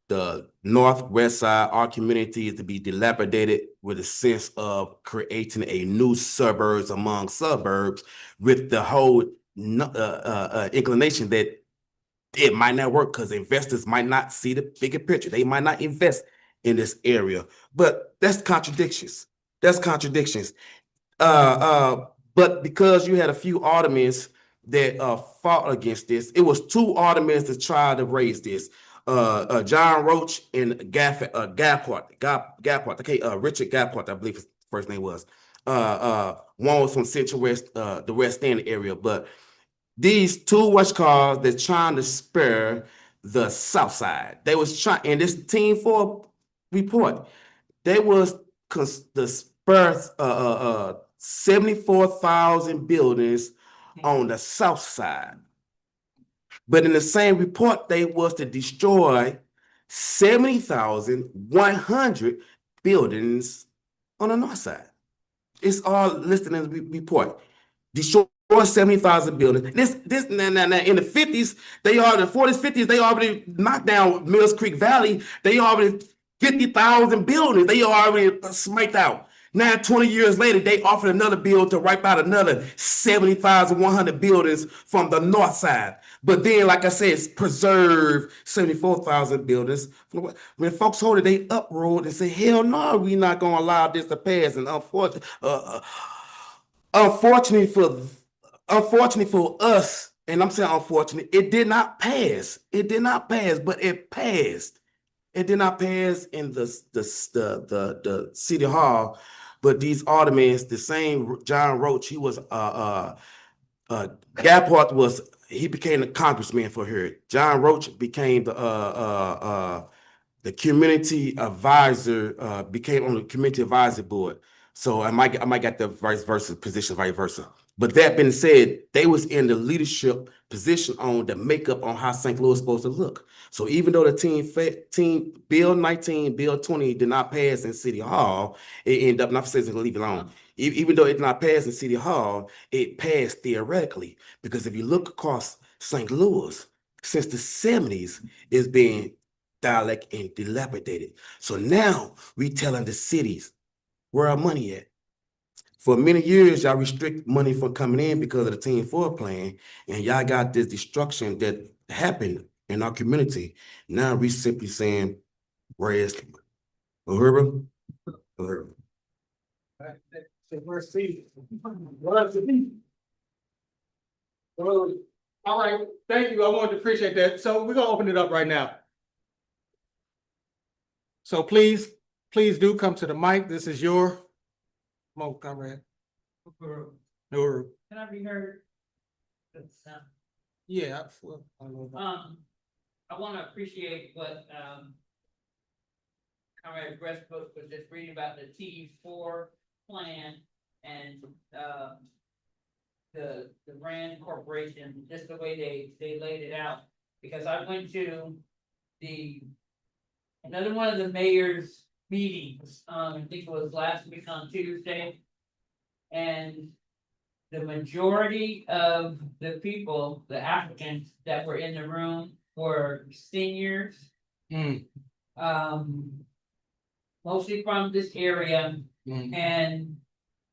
the northwest side, our community, is to be dilapidated with a sense of creating a new suburbs among suburbs, with the whole inclination that it might not work because investors might not see the bigger picture. They might not invest in this area. But that's contradictions. That's contradictions. But because you had a few aldermen that fought against this, it was 2 aldermen that tried to raise this. John Roach and Gapart. Okay, Richard Gapart, I believe his first name was. One was from Central West, the West End area, but these two what's called they're trying to spare the South Side. They was trying in this Team 4 report. They was the spur 74,000 buildings on the South Side. But in the same report, they was to destroy 70,100 buildings on the North Side. It's all listed in the report. Destroy 70,000 buildings. This in the 50s, they already, the 40s, 50s, they already knocked down Mills Creek Valley. They already 50,000 buildings. They already smoked out. Now, 20 years later, they offered another bill to wipe out another 70,100 buildings from the North Side. But then, like I said, preserve 74,000 buildings. When folks hold it, they uproared and say, hell no, we're not going to allow this to pass. And unfortunately for us, and I'm saying unfortunately, it did not pass. It did not pass, but it passed. It did not pass in the city hall, but these aldermen, the same John Roach, he was Gapharth he became the congressman for her. John Roach became the community advisor, became on the community advisory board. So I might get the vice versa position, vice versa. But that being said, they was in the leadership position on the makeup on how St. Louis is supposed to look. So even though the team Bill 19, Bill 20 did not pass in City Hall, it ended up, not saying to leave it alone. Even though it did not pass in City Hall, it passed theoretically. Because if you look across St. Louis, since the 70s, it's been dialect and dilapidated. So now we telling the cities where our money at. For many years, y'all restrict money from coming in because of the Team 4 plan, and y'all got this destruction that happened in our community. Now we simply saying, where is Uhuru? Uhuru. Where's Steve? Where's the people? Well, all right, thank you. I wanted to appreciate that. So we're gonna open it up right now. So please do come to the mic. This is your comrade. Uhuru. Can I be heard? Yeah. I want to appreciate what, Comrade Westbrook was just reading about the T4 plan and, the Rand Corporation, just the way they laid it out. Because I went to another one of the mayor's meetings, I think it was last week on Tuesday. And the majority of the people, the applicants that were in the room were seniors. Mostly from this area, and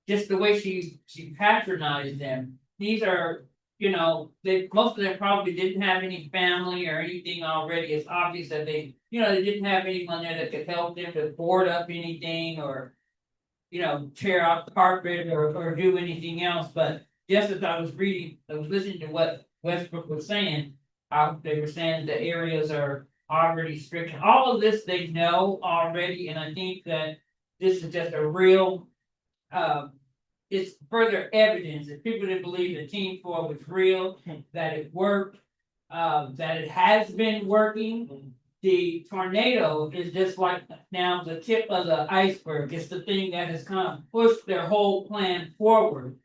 just the way she patronized them. These are, most of them probably didn't have any family or anything already. It's obvious that they didn't have anyone there that could help them to board up anything or, tear out the carpet or do anything else. But just as I was listening to what Westbrook was saying, they were saying the areas are already strict. All of this they know already, and I think that this is just a real, it's further evidence that people that believe that Team 4 was real, that it worked, that it has been working. The tornado is just like now the tip of the iceberg. It's the thing that has pushed their whole plan forward.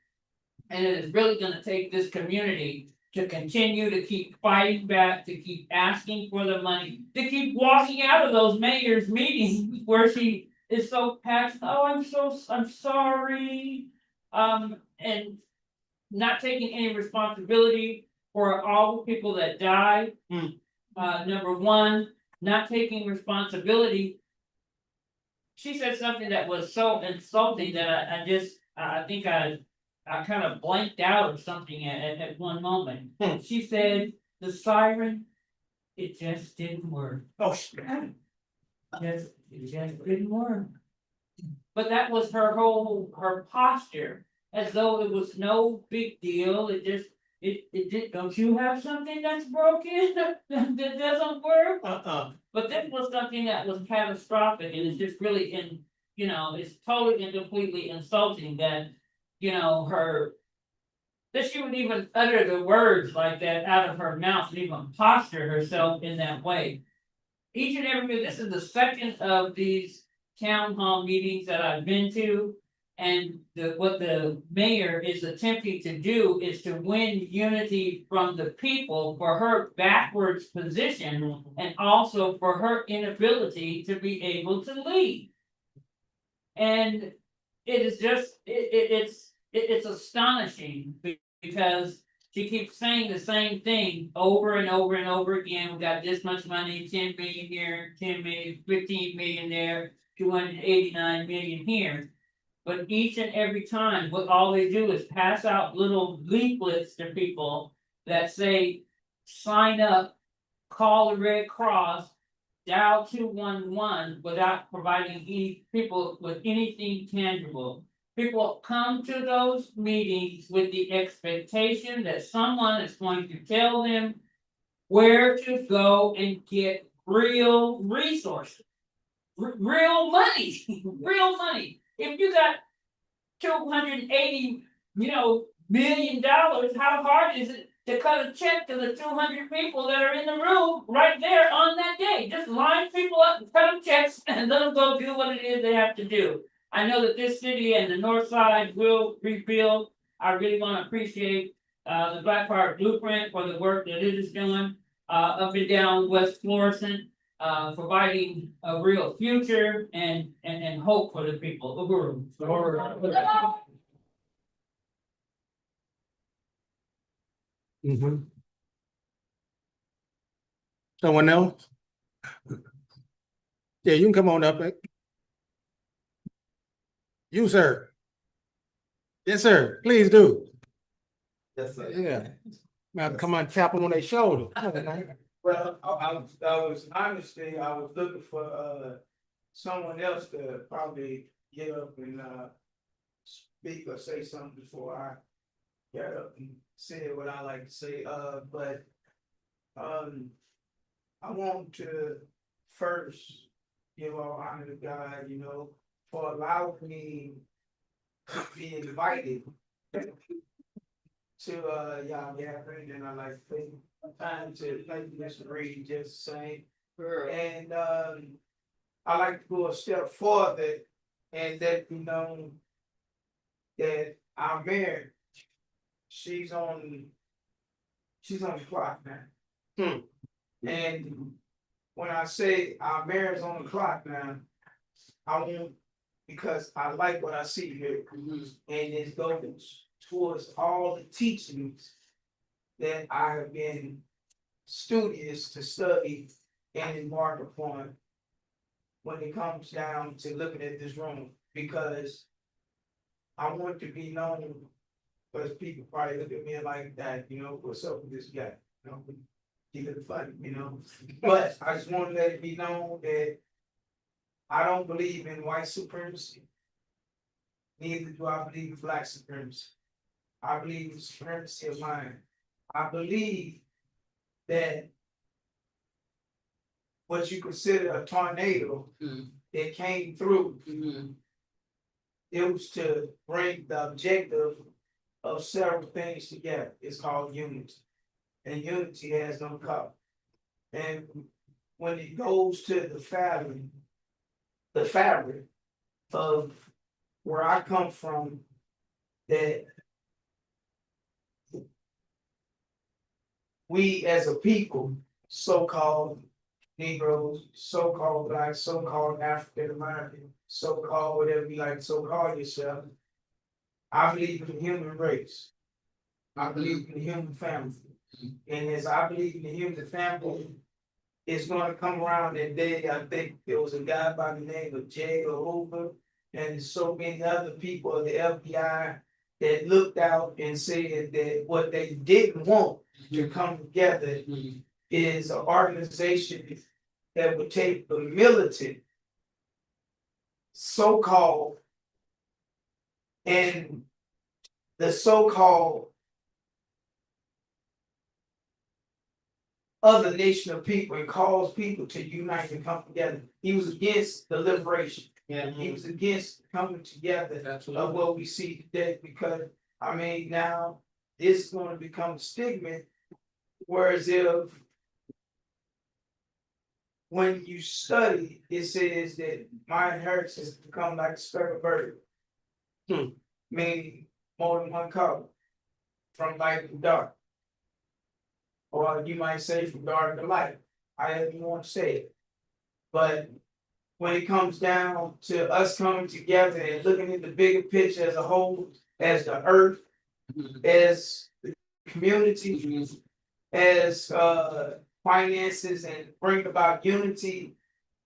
And it is really gonna take this community to continue to keep fighting back, to keep asking for the money, to keep walking out of those mayor's meetings where she is so passionate. Oh, I'm sorry. And not taking any responsibility for all the people that died. Number one, not taking responsibility. She said something that was so insulting that I think I kind of blanked out or something at one moment. She said the siren, it just didn't work. Oh, it just didn't work. But that was her posture, as though it was no big deal. It did. Don't you have something that's broken that doesn't work? But this was something that was catastrophic, and it's just really it's totally and completely insulting that her that she would even utter the words like that out of her mouth and even posture herself in that way. Each and every, this is the second of these town hall meetings that I've been to. And what the mayor is attempting to do is to win unity from the people for her backwards position and also for her inability to be able to lead. And it is just, it's astonishing because she keeps saying the same thing over and over and over again. We got this much money, 10 million here, 10 million, 15 million there, 289 million here. But each and every time, what all they do is pass out little leaflets to people that say, sign up, call the Red Cross, dial 211 without providing any people with anything tangible. People come to those meetings with the expectation that someone is going to tell them where to go and get real resources. Real money, real money. If you got $280, million, how hard is it to cut a check to the 200 people that are in the room right there on that day? Just line people up and cut them checks and let them go do what it is they have to do. I know that this city and the north side will rebuild. I really want to appreciate the Black Power Blueprint for the work that it is doing up and down West Florissant. Providing a real future and hope for the people. Uhuru. Someone else? Yeah, you can come on up. You, sir. Yes, sir. Please do. Yes, sir. Yeah. Now come on, tap them on their shoulder. Well, I was honestly, I was looking for, someone else to probably get up and, speak or say something before I get up and say what I like to say, but, I want to first give all honor to God, for allowing me to be invited to y'all gathering, and I like to take time to thank Mr. Reed just the same. And I like to go a step further and let you know that our mayor, she's on the clock now. And when I say our mayor's on the clock now, I want, because I like what I see here, and it goes towards all the teachings that I have been studious to study and embark upon when it comes down to looking at this room, because I want to be known, because people probably look at me like that, what's up with this guy? Keep it funny, but I just want to let it be known that I don't believe in white supremacy. Neither do I believe in black supremacy. I believe in supremacy of mind. I believe that what you consider a tornado that came through, it was to bring the objective of several things together. It's called unity. And unity has no color. And when it goes to the fabric of where I come from, that we as a people, so-called Negroes, so-called blacks, so-called African American, so-called whatever you like to so-call yourself, I believe in the human race. I believe in the human family. And as I believe in the human family, it's gonna come around that day. I think there was a guy by the name of J. Hoover, and so many other people of the FBI that looked out and said that what they didn't want to come together is an organization that would take the militant, so-called, and the so-called other nation of people and cause people to unite and come together. He was against the liberation. Yeah, he was against coming together of what we see today, because now this is gonna become a stigma. Whereas if when you study, it says that my inheritance has become like a speckled bird. Meaning more than one color, from light to dark. Or you might say from dark to light, however you want to say it. But when it comes down to us coming together and looking at the bigger picture as a whole, as the earth, as the community, as finances, and bring about unity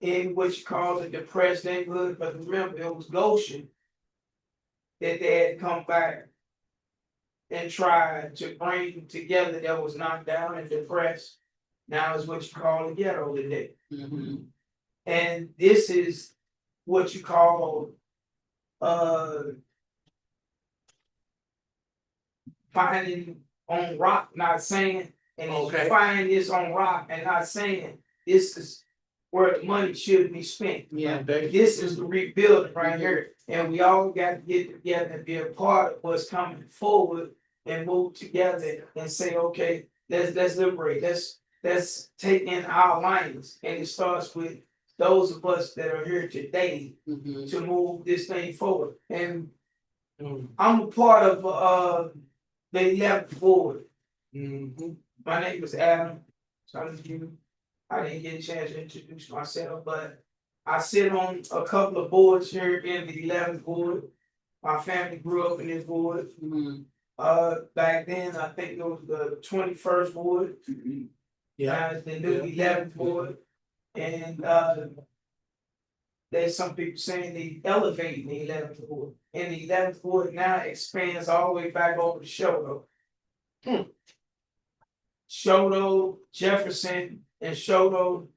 in what you call the depressed neighborhood. But remember, it was Goshen that they had come back and try to bring together that was knocked down and depressed. Now is what you call the ghetto today. And this is what you call finding on rock, not saying, and if you Okay. find this on rock and not saying, this is where the money should be spent. This is the rebuilding right here, and we all got to get together and be a part of what's coming forward and move together and say, okay, let's liberate, let's take in our alliance, and it starts with those of us that are here today to move this thing forward. And I'm a part of the 11th board. My name is Adam. I didn't get a chance to introduce myself, but I sit on a couple of boards here in the 11th board. My family grew up in this board. Back then, I think it was the 21st board. Now it's the new 11th board. And there's some people saying they elevating the 11th board. And the 11th board now expands all the way back over to Shodo. Shodo, Jefferson, and Shodo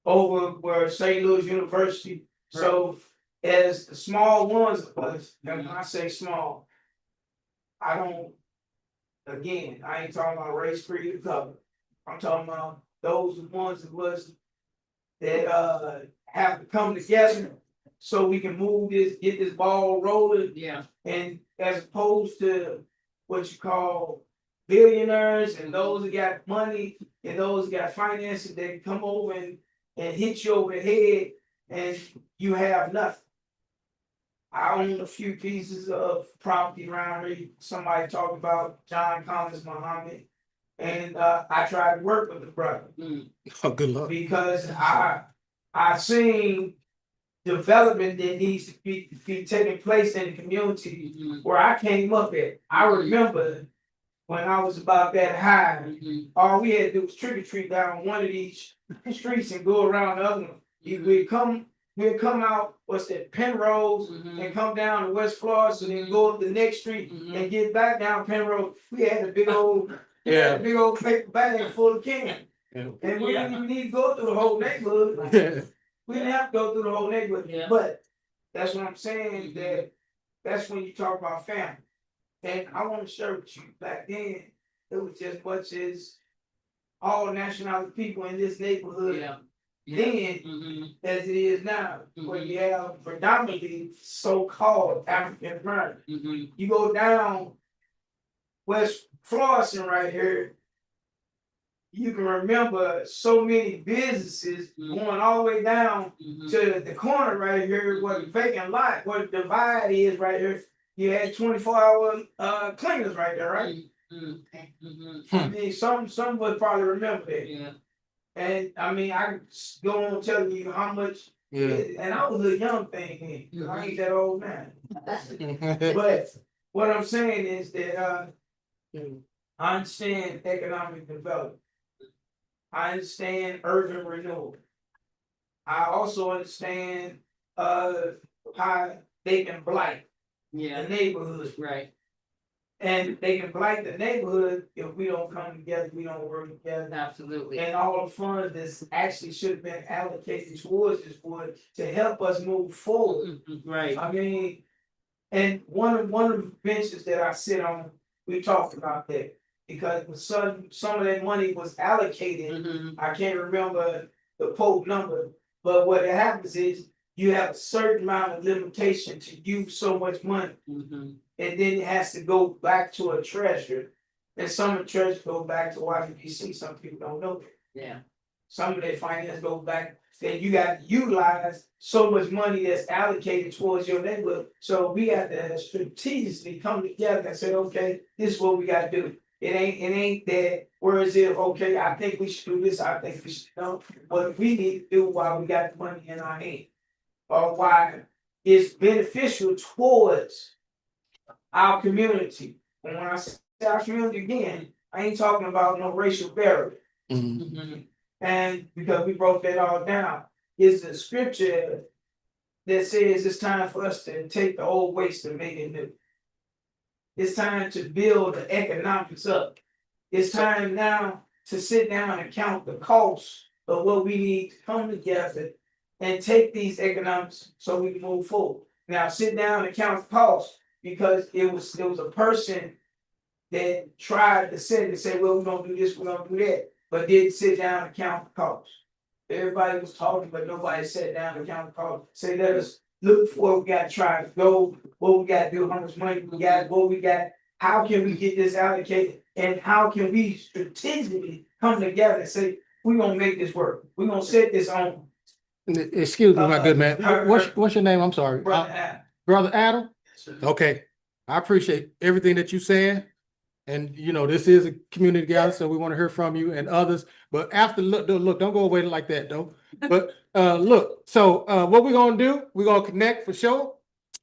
over where St. Louis University. So as the small ones of us, and when I say small, I don't, again, I ain't talking about race, creed, or color. I'm talking about those ones of us that have to come together so we can move this, get this ball rolling. And as opposed to what you call billionaires and those that got money and those that got finances that come over and hit you over the head and you have nothing. I own a few pieces of property around here. Somebody talked about John Collins Muhammad. And I tried to work with the brother. Oh, good luck. Because I seen development that needs to be taking place in the community where I came up at. I remember when I was about that high, all we had to do was trick or treat down one of these streets and go around the other one. We'd come out, what's that, Penrose, and come down to West Florida, and then go up the next street and get back down Penrose. We had a big old paper bag full of cans. And we didn't even need to go through the whole neighborhood. We didn't have to go through the whole neighborhood. But that's what I'm saying, that's when you talk about family. And I want to share with you, back then, it was just much as all nationality people in this neighborhood then as it is now, where you have predominantly so-called African American. You go down West Florissant right here, you can remember so many businesses going all the way down to the corner right here where the vacant lot, where the divide is right here. You had 24-hour cleaners right there, right? I mean, some would probably remember that. And I mean, I can go on telling you how much, and I was a young thing then, I ain't that old man. But what I'm saying is that I understand economic development. I understand urban renewal. I also understand how they can blight the neighborhood. And they can blight the neighborhood if we don't come together, we don't work together. Absolutely. And all the funds that's actually should have been allocated towards this would to help us move forward. I mean, and one of the benches that I sit on, we talked about that. Because some of that money was allocated, I can't remember the quote number, but what happens is you have a certain amount of limitation to use so much money. Mhm. And then it has to go back to a treasurer. And some of the treasures go back to Washington DC, some people don't know that. Yeah. Some of their finance go back, then you got to utilize so much money that's allocated towards your neighborhood. So we have to strategically come together and say, okay, this is what we gotta do. It ain't that, where is it, okay, I think we should do this, I think we should, no, what we need to do while we got the money in our hand. Or why it's beneficial towards our community. And when I say our community again, I ain't talking about no racial barrier. Mhm. And because we broke that all down, is the scripture that says it's time for us to take the old waste and make it new. It's time to build the economics up. It's time now to sit down and count the costs of what we need to come together and take these economics so we can move forward. Now, sit down and count the costs because there was a person that tried to sit and say, well, we're gonna do this, we're gonna do that, but didn't sit down and count the costs. Everybody was talking, but nobody sat down and counted the costs. Say, let us look for what we gotta try to go, what we gotta do, how much money we got, what we got, how can we get this allocated? And how can we strategically come together and say, we're gonna make this work, we're gonna set this on. Excuse me, my good man. What's your name? I'm sorry. Brother Adam. Brother Adam? Okay, I appreciate everything that you said. And you know, this is a community gathering, so we want to hear from you and others. But after look, don't go away like that though. But look, so what we're gonna do, we're gonna connect for sure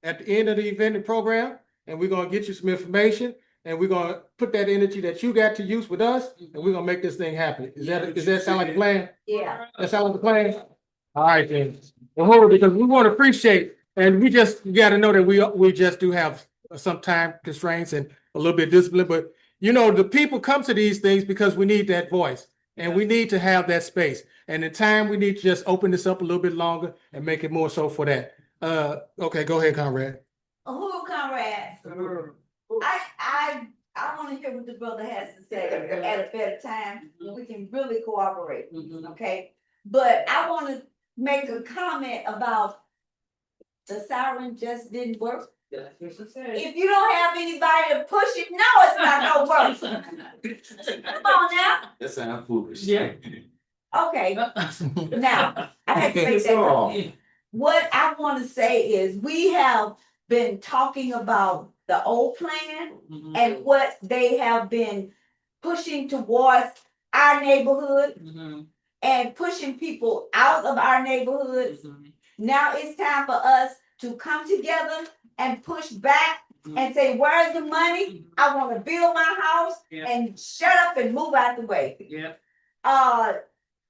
at the end of the event and program, and we're gonna get you some information, and we're gonna put that energy that you got to use with us, and we're gonna make this thing happen. Is that sound like a plan? Yeah. That sound like a plan? All right, then. Well, because we want to appreciate, and we got to know that we just do have some time constraints and a little bit of discipline, but you know, the people come to these things because we need that voice and we need to have that space. And in time, we need to just open this up a little bit longer and make it more so for that. Okay, go ahead, Conrad. Uhuru Conrad. I want to hear what the brother has to say at a better time when we can really cooperate. Mhm. Okay, but I want to make a comment about the siren just didn't work. That's what she said. If you don't have anybody to push it, no, it's not gonna work. Come on now. That sounds foolish. Yeah. Okay, now I have to make that. What I want to say is we have been talking about the old plan Mhm. and what they have been pushing towards our neighborhood Mhm. and pushing people out of our neighborhoods. Mhm. Now it's time for us to come together and push back and say, where's the money? I want to build my house Yeah. and shut up and move out the way. Yeah.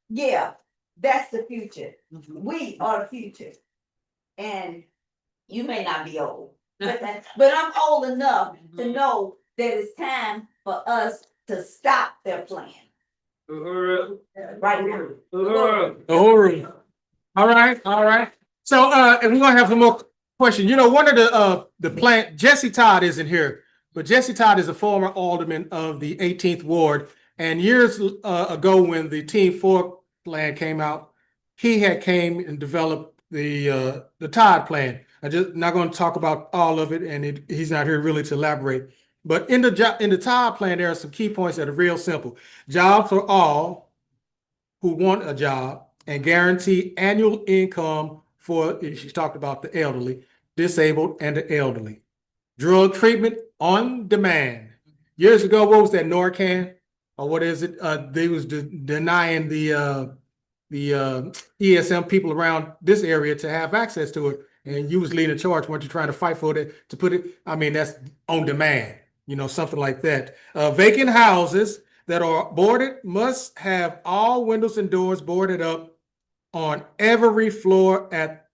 Yeah, that's the future. Mhm. We are the future. And you may not be old, but I'm old enough to know that it's time for us to stop their plan Uhuru. right now. Uhuru. Uhuru. All right. So and we're gonna have some more questions. You know, one of the plan, Jesse Todd isn't here, but Jesse Todd is a former alderman of the 18th Ward. And years ago, when the Team 4 plan came out, he had came and developed the Todd Plan. I'm just not going to talk about all of it, and he's not here really to elaborate. But in the Todd Plan, there are some key points that are real simple. Jobs for all who want a job, and guarantee annual income for, she talked about the elderly, disabled, and the elderly. Drug treatment on demand. Years ago, what was that, Norcan? Or what is it? They was denying the ESM people around this area to have access to it. And you was leading the charge, weren't you, trying to fight for it, to put it, I mean, that's on demand, you know, something like that. Vacant houses that are boarded must have all windows and doors boarded up on every floor at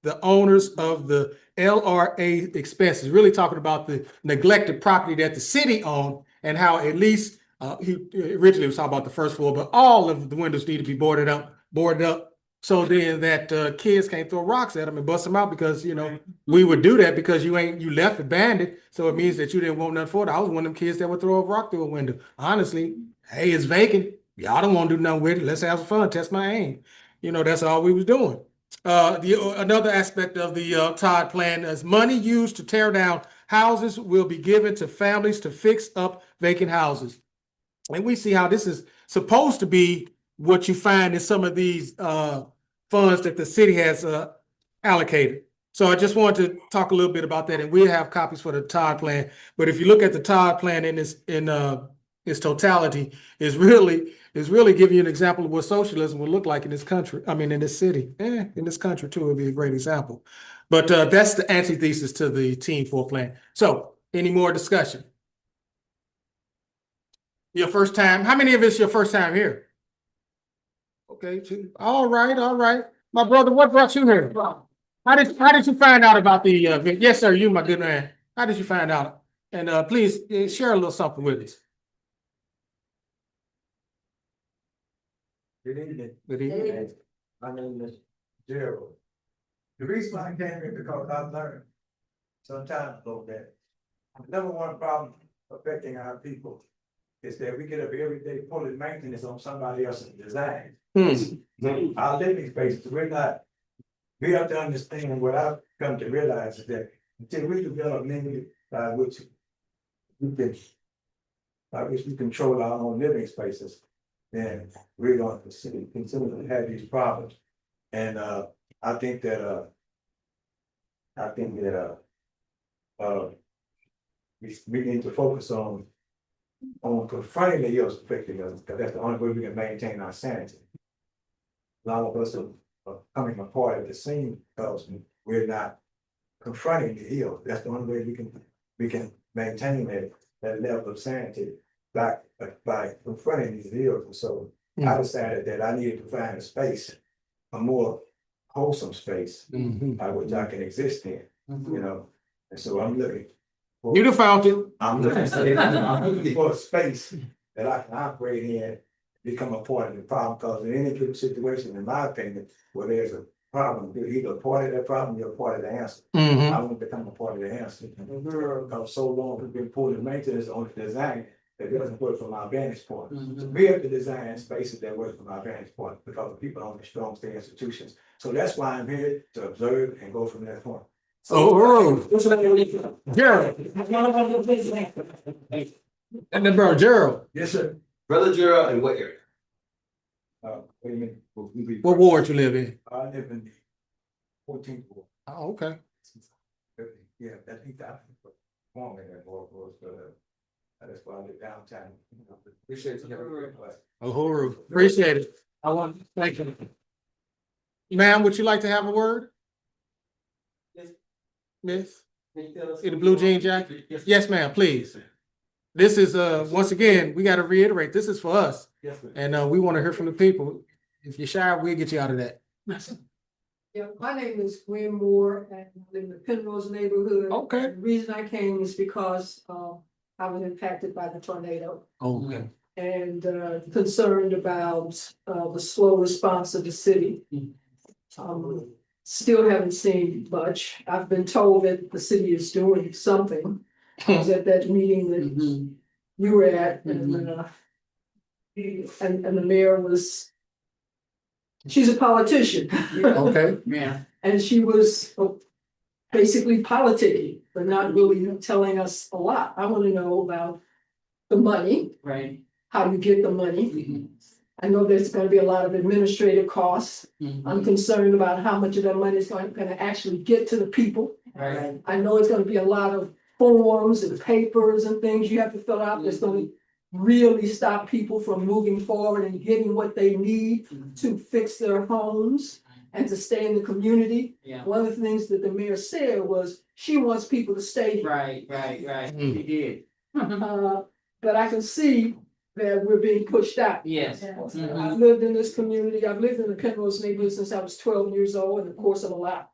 the owners of the LRA expenses. Really talking about the neglected property that the city owned and how at least he originally was talking about the first floor, but all of the windows need to be boarded up. So then that kids can't throw rocks at them and bust them out, because, you know, we would do that because you left abandoned. So it means that you didn't want nothing for it. I was one of them kids that would throw a rock through a window. Honestly, hey, it's vacant. Y'all don't want to do nothing with it. Let's have some fun, test my aim. You know, that's all we was doing. Another aspect of the Todd Plan is money used to tear down houses will be given to families to fix up vacant houses. And we see how this is supposed to be what you find in some of these funds that the city has allocated. So I just wanted to talk a little bit about that, and we have copies for the Todd Plan. But if you look at the Todd Plan in its totality, is really giving you an example of what socialism would look like in this country. I mean, in this city, in this country too, would be a great example. But that's the antithesis to the Team 4 plan. So, any more discussion? Your first time? How many of us your first time here? Okay, two. All right, all right. My brother, what brought you here? How did you find out about the event? Yes, sir, you, my good man. How did you find out? And please share a little something with us. Good evening. Good evening. My name is Gerald. The reason why I came here because I learned some time ago that the number one problem affecting our people is that we get up every day pulling maintenance on somebody else's design. Our living spaces, we have to understand what I've come to realize is that until we develop many by which we control our own living spaces, then we're going to continue to have these problems. And I think that we need to focus on confronting the ills affecting us, because that's the only way we can maintain our sanity. A lot of us are coming apart at the seam because we're not confronting the ill. That's the only way we can maintain that level of sanity by confronting these ills. And so I decided that I needed to find a space, a more wholesome space by which I can exist in, you know. And so I'm looking for, You the fountain. I'm looking for a space that I can operate in, become a part of the problem. Because in any given situation, in my opinion, where there's a problem, you're either a part of that problem, you're a part of the answer. I want to become a part of the answer. Because so long we've been pulling maintenance on the design that doesn't work from our vantage point. So we have to design spaces that work from our vantage point because the people own the strong state institutions. So that's why I'm here to observe and go from that point. Gerald. And then bro, Gerald. Yes, sir. Brother Gerald, in what area? What do you mean? What ward you live in? I live in the 14th ward. Oh, okay. Yeah, I think that form in that ward was, that's why I live downtown. Appreciate you. Uhuru, appreciate it. Thank you. Ma'am, would you like to have a word? Yes. Miss? Can you tell us- In the blue jean jacket? Yes, ma'am, please. This is, once again, we got to reiterate, this is for us. Yes, ma'am. And we want to hear from the people. If you're shy, we'll get you out of that. Yeah, my name is Gwen Moore and I live in the Penrose neighborhood. Okay. And the reason I came is because I was impacted by the tornado Okay. and concerned about the slow response of the city. Still haven't seen much. I've been told that the city is doing something. I was at that meeting that you were at and the mayor was, she's a politician. Okay. Yeah. And she was basically politicking, but not really telling us a lot. I want to know about the money, Right. how you get the money. I know there's going to be a lot of administrative costs. I'm concerned about how much of that money is going to actually get to the people. Right. I know it's going to be a lot of forms and papers and things you have to fill out that's going to really stop people from moving forward and getting what they need to fix their homes and to stay in the community. Yeah. One of the things that the mayor said was she wants people to stay here. Right. He did. But I can see that we're being pushed out. Yes. I've lived in this community. I've lived in the Penrose neighborhood since I was 12 years old, and of course I'm a lot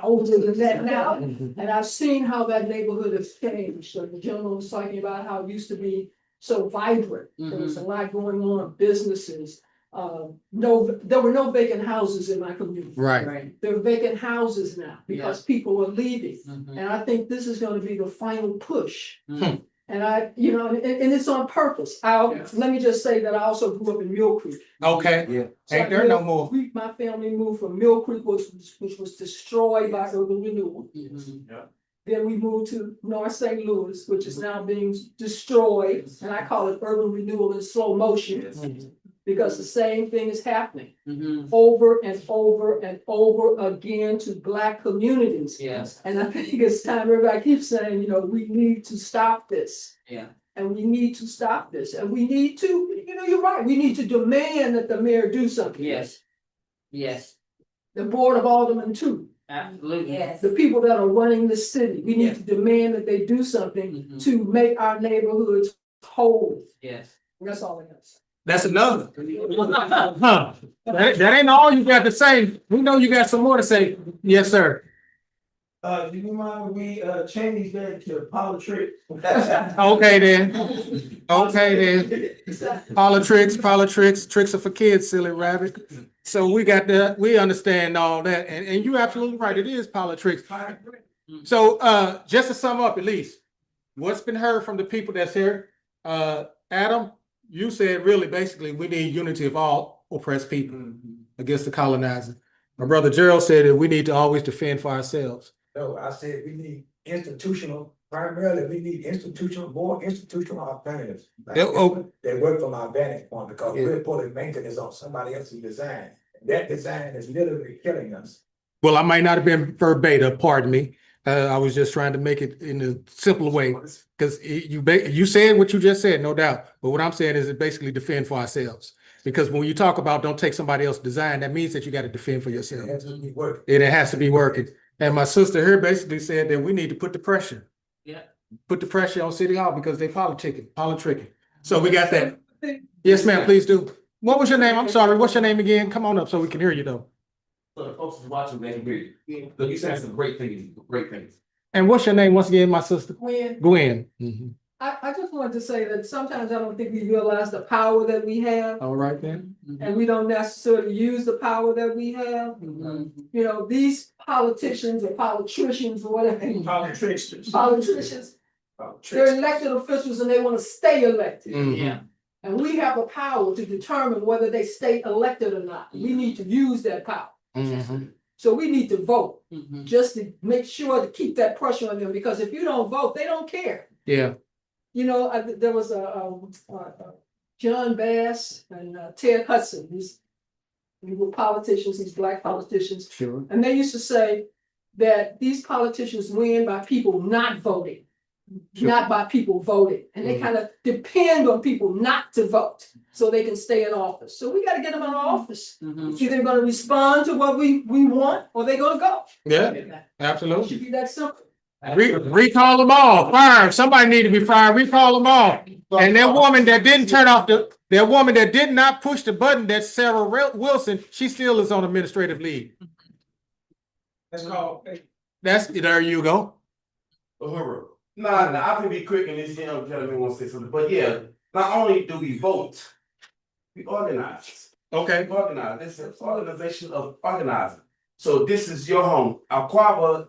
older than that now. And I've seen how that neighborhood has changed. So the gentleman was talking about how it used to be so vibrant. There was a lot going on, businesses. There were no vacant houses in my community. Right. There are vacant houses now because people are leaving. And I think this is going to be the final push. And and it's on purpose. Let me just say that I also grew up in Mill Creek. Okay, Yeah. So I ain't there grew no up- more. My family moved from Mill Creek, which was destroyed by urban renewal. Then we moved to North St. Louis, which is now being destroyed, and I call it urban renewal in slow motion. Because the same thing is happening over and over and over again to Black communities. Yes. And I think it's time, everybody keeps saying, we need to stop this. Yeah. And we need to stop this, and we need to, you're right, we need to demand that the mayor do something. Yes. Yes, The board of aldermen too, absolutely. Yes. the people that are running the city, we need Yes. to demand that they do something Mhm. to make our neighborhoods whole. Yes. That's all I got to say. That's enough. Huh, that ain't all you got to say. We know you got some more to say. Yes, sir. Do you mind we change that to politricking? Okay then. Okay then. Politics, tricks are for kids, silly rabbit. So we got that, we understand all that, and you're absolutely right, it is politics. So, just to sum up at least, what's been heard from the people that's here, Adam, you said really basically we need unity of all oppressed people against the colonizer. My brother Gerald said that we need to always defend for ourselves. No, I said we need primarily, we need more institutional alternatives. Like They work from our vantage point because we're putting maintenance on somebody else's design. That design is literally killing us. Well, I might not have been verbatim, pardon me. I was just trying to make it in a simpler way, because you said what you just said, no doubt. But what I'm saying is it basically defend for ourselves. Because when you talk about don't take somebody else's design, that means that you got to defend for yourself. It has to be working. And it has to be working. And my sister here basically said that we need to put the pressure. Yeah. Put the pressure on City Hall because they politicking. So we got that. Yes, ma'am, please do. What was your name? I'm sorry. What's your name again? Come on up so we can hear you though. So the folks who's watching, they can hear you. So you saying some great things, great things. And what's your name once again, my sister? Gwen, Gwen. Mhm. I just wanted to say that sometimes I don't think we realize the power that we have, All right then. and we don't necessarily use the power that we have. These politicians or politricians or whatever. Politicians, they're elected officials and they want to stay elected. Mhm. Yeah. And we have a power to determine whether they stay elected or not. We need to use that power. Mhm. So we need to vote, Mhm. just to make sure to keep that pressure on them, because if you don't vote, they don't care. Yeah. There was John Bass and Ted Hudson, these were politicians, these Black politicians, Sure. and they used to say that these politicians win by people not voting, not by people voting, and they kind of depend on people not to vote so they can stay in office. So we got to get them out of office. Mhm. Either they're going to respond to what we want, or they're going to go. Yeah, It absolutely. should be that simple. Recall them all. Fire. Somebody need to be fired. Recall them all. And that woman that didn't turn off that woman that did not push the button, that's Sarah Wilson, she still is on administrative leave. That's called. There you go. Uhuru. Nah, I can be quick in this young gentleman wants to say something, but yeah, not only do we vote, we organize. Okay. We organize. This is an organization of organizing. So this is your home. Aquaba,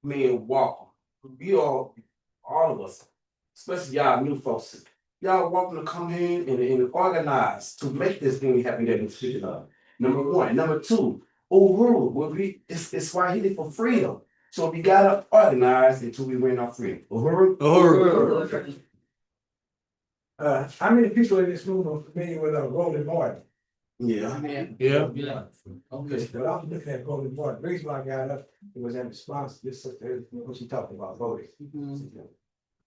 me and Walker. We all of us, especially y'all new folks, y'all welcome to come in and organize to make this thing happen that we're speaking of. Number one. Number two, Uhuru, it's Swahili for freedom. So we gotta organize until we win our freedom. Uhuru. How many people in this room are familiar with Roland Martin? Yeah. Yeah. Yeah. Okay, but I'm looking at Roland Martin. The reason why I got up, it was in response to this, what she talked about voting.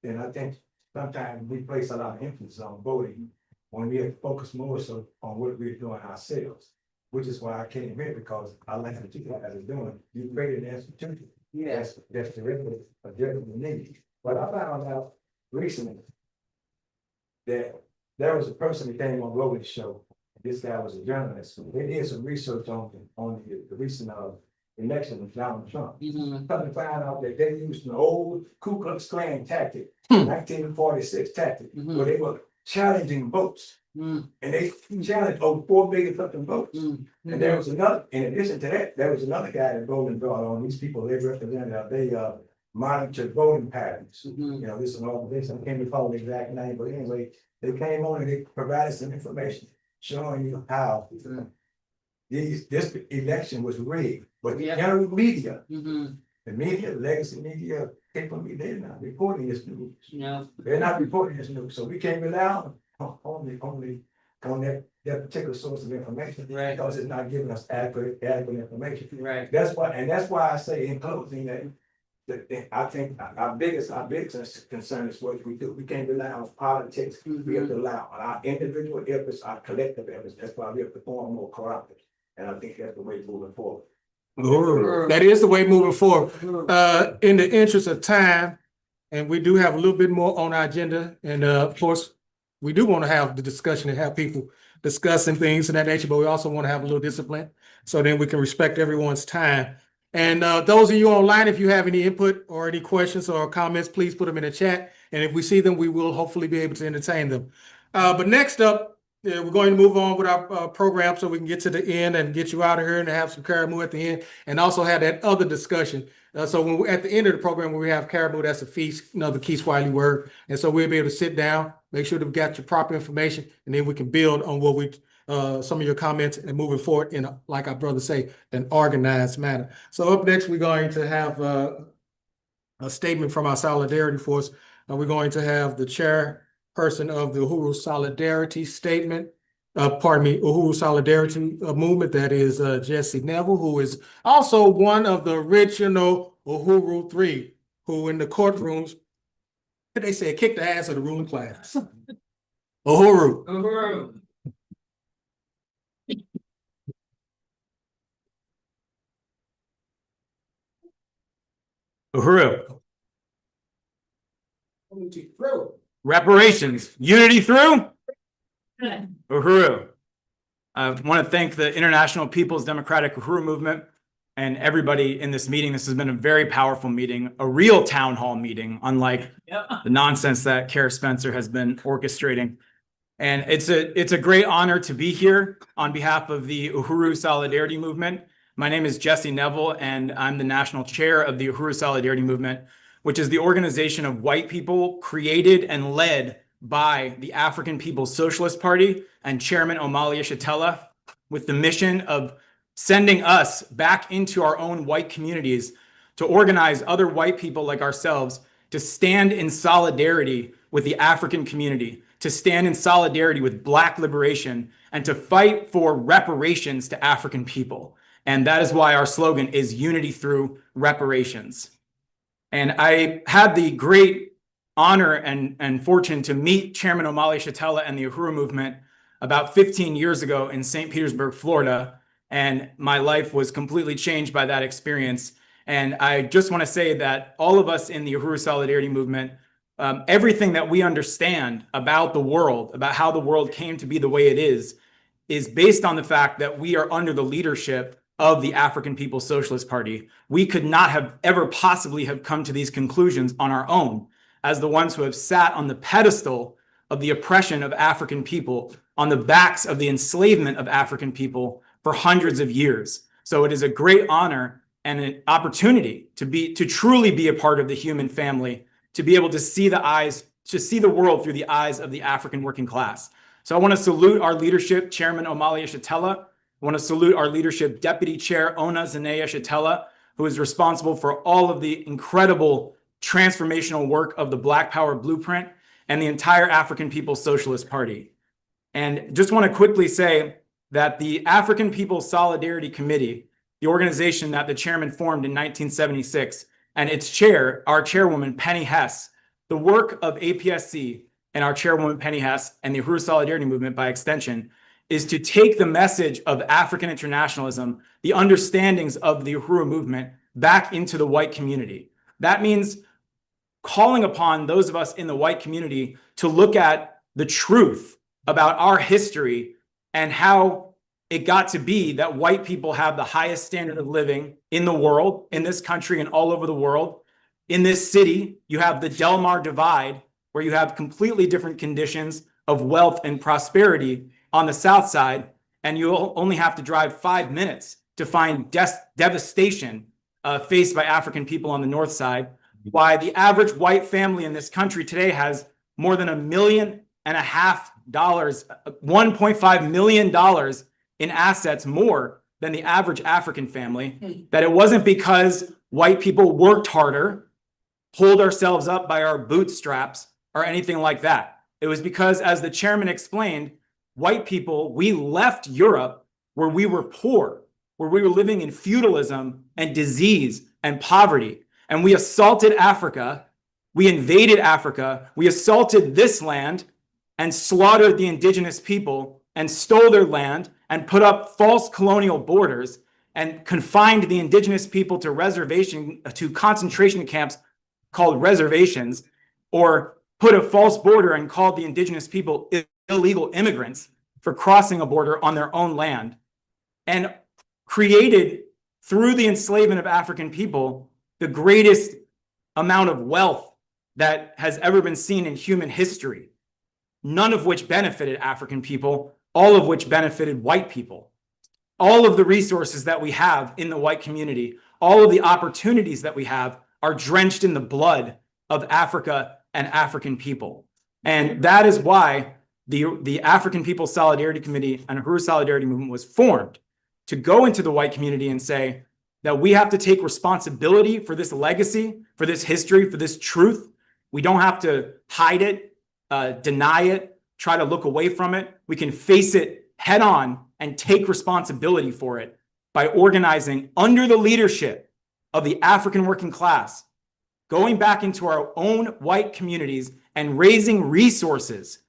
And I think sometimes we place a lot of emphasis on voting when we have focused more so on what we're doing ourselves. Which is why I came here, because I like what you guys are doing. You created an institution. Yes. That's the regular, a general need. But I found out recently that there was a person that came on Roland's show. This guy was a journalist. They did some research on the recent election of Donald Trump. Come to find out that they used an old Ku Klux Klan tactic, 1946 tactic, where they were challenging votes. And they challenged over 4 million something votes. And there was another, in addition to that, there was another guy that Roland brought on. These people, they represented, monitor voting patterns. Mhm. You know, this is an organization, I can't recall the exact name, but anyway, they came on and they provided some information showing you how this election was rigged. But the Yeah. general media, Mhm. the media, legacy media, people, they're not reporting this news. No. They're not reporting this news, so we can't rely on that particular source of information. Right. Because it's not giving us adequate information. Right. That's why I say in closing that I think our biggest concern is what we do. We can't rely on politics. We have to rely on our individual efforts, our collective efforts. That's why we have to form more cooperative. And I think that's the way moving forward. That is the way moving forward. In the interest of time, and we do have a little bit more on our agenda, and of course, we do want to have the discussion and have people discussing things of that nature, but we also want to have a little discipline, so then we can respect everyone's time. And those of you online, if you have any input or any questions or comments, please put them in the chat. And if we see them, we will hopefully be able to entertain them. But next up, we're going to move on with our program so we can get to the end and get you out of here and have some Caribou at the end, and also have that other discussion. So when we're at the end of the program, when we have Caribou, that's a feast, another key Swahili word. And so we'll be able to sit down, make sure that we've got your proper information, and then we can build on what we some of your comments and moving forward in, like our brothers say, an organized manner. So up next, we're going to have a statement from our solidarity force. We're going to have the chairperson of the Uhuru Solidarity statement, Uhuru Solidarity movement, that is Jesse Neville, who is also one of the original Uhuru Three, who in the courtrooms, they said, kick the ass of the ruling class. Uhuru. Uhuru. Uhuru. Reparations. Unity through. Uhuru. I want to thank the International People's Democratic Uhuru Movement and everybody in this meeting. This has been a very powerful meeting, a real town hall meeting, unlike the nonsense that Kara Spencer has been orchestrating. And it's a great honor to be here on behalf of the Uhuru Solidarity Movement. My name is Jesse Neville, and I'm the national chair of the Uhuru Solidarity Movement, which is the organization of white people created and led by the African People's Socialist Party and Chairman Omali Yeshitela, with the mission of sending us back into our own white communities to organize other white people like ourselves to stand in solidarity with the African community, to stand in solidarity with Black liberation, and to fight for reparations to African people. And that is why our slogan is unity through reparations. And I had the great honor and fortune to meet Chairman Omali Yeshitela and the Uhuru movement about 15 years ago in St. Petersburg, Florida. And my life was completely changed by that experience. And I just want to say that all of us in the Uhuru Solidarity movement, everything that we understand about the world, about how the world came to be the way it is based on the fact that we are under the leadership of the African People's Socialist Party. We could not have ever possibly have come to these conclusions on our own as the ones who have sat on the pedestal of the oppression of African people, on the backs of the enslavement of African people for hundreds of years. So it is a great honor and an opportunity to truly be a part of the human family, to be able to see the world through the eyes of the African working class. So I want to salute our leadership, Chairman Omali Yeshitela. I want to salute our leadership, Deputy Chair Ona Zanea Yeshitela, who is responsible for all of the incredible transformational work of the Black Power Blueprint and the entire African People's Socialist Party. And just want to quickly say that the African People's Solidarity Committee, the organization that the chairman formed in 1976, and its chair, our chairwoman, Penny Hess, the work of APSC and our chairwoman, Penny Hess, and the Uhuru Solidarity Movement by extension, is to take the message of African internationalism, the understandings of the Uhuru movement, back into the white community. That means calling upon those of us in the white community to look at the truth about our history and how it got to be that white people have the highest standard of living in the world, in this country and all over the world. In this city, you have the Del Mar Divide, where you have completely different conditions of wealth and prosperity on the south side, and you only have to drive 5 minutes to find devastation faced by African people on the north side. why the average white family in this country today has more than $1.5 million, $1.5 million in assets more than the average African family, that it wasn't because white people worked harder, pulled ourselves up by our bootstraps, or anything like that. It was because, as the chairman explained, white people, we left Europe where we were poor, where we were living in feudalism and disease and poverty. And we assaulted Africa, we invaded Africa, we assaulted this land and slaughtered the indigenous people and stole their land and put up false colonial borders and confined the indigenous people to concentration camps called reservations, or put a false border and called the indigenous people illegal immigrants for crossing a border on their own land, and created, through the enslavement of African people, the greatest amount of wealth that has ever been seen in human history, none of which benefited African people, all of which benefited white people. All of the resources that we have in the white community, all of the opportunities that we have, are drenched in the blood of Africa and African people. And that is why the African People's Solidarity Committee and Uhuru Solidarity Movement was formed, to go into the white community and say that we have to take responsibility for this legacy, for this history, for this truth. We don't have to hide it, deny it, try to look away from it. We can face it head on and take responsibility for it by organizing under the leadership of the African working class, going back into our own white communities and raising resources,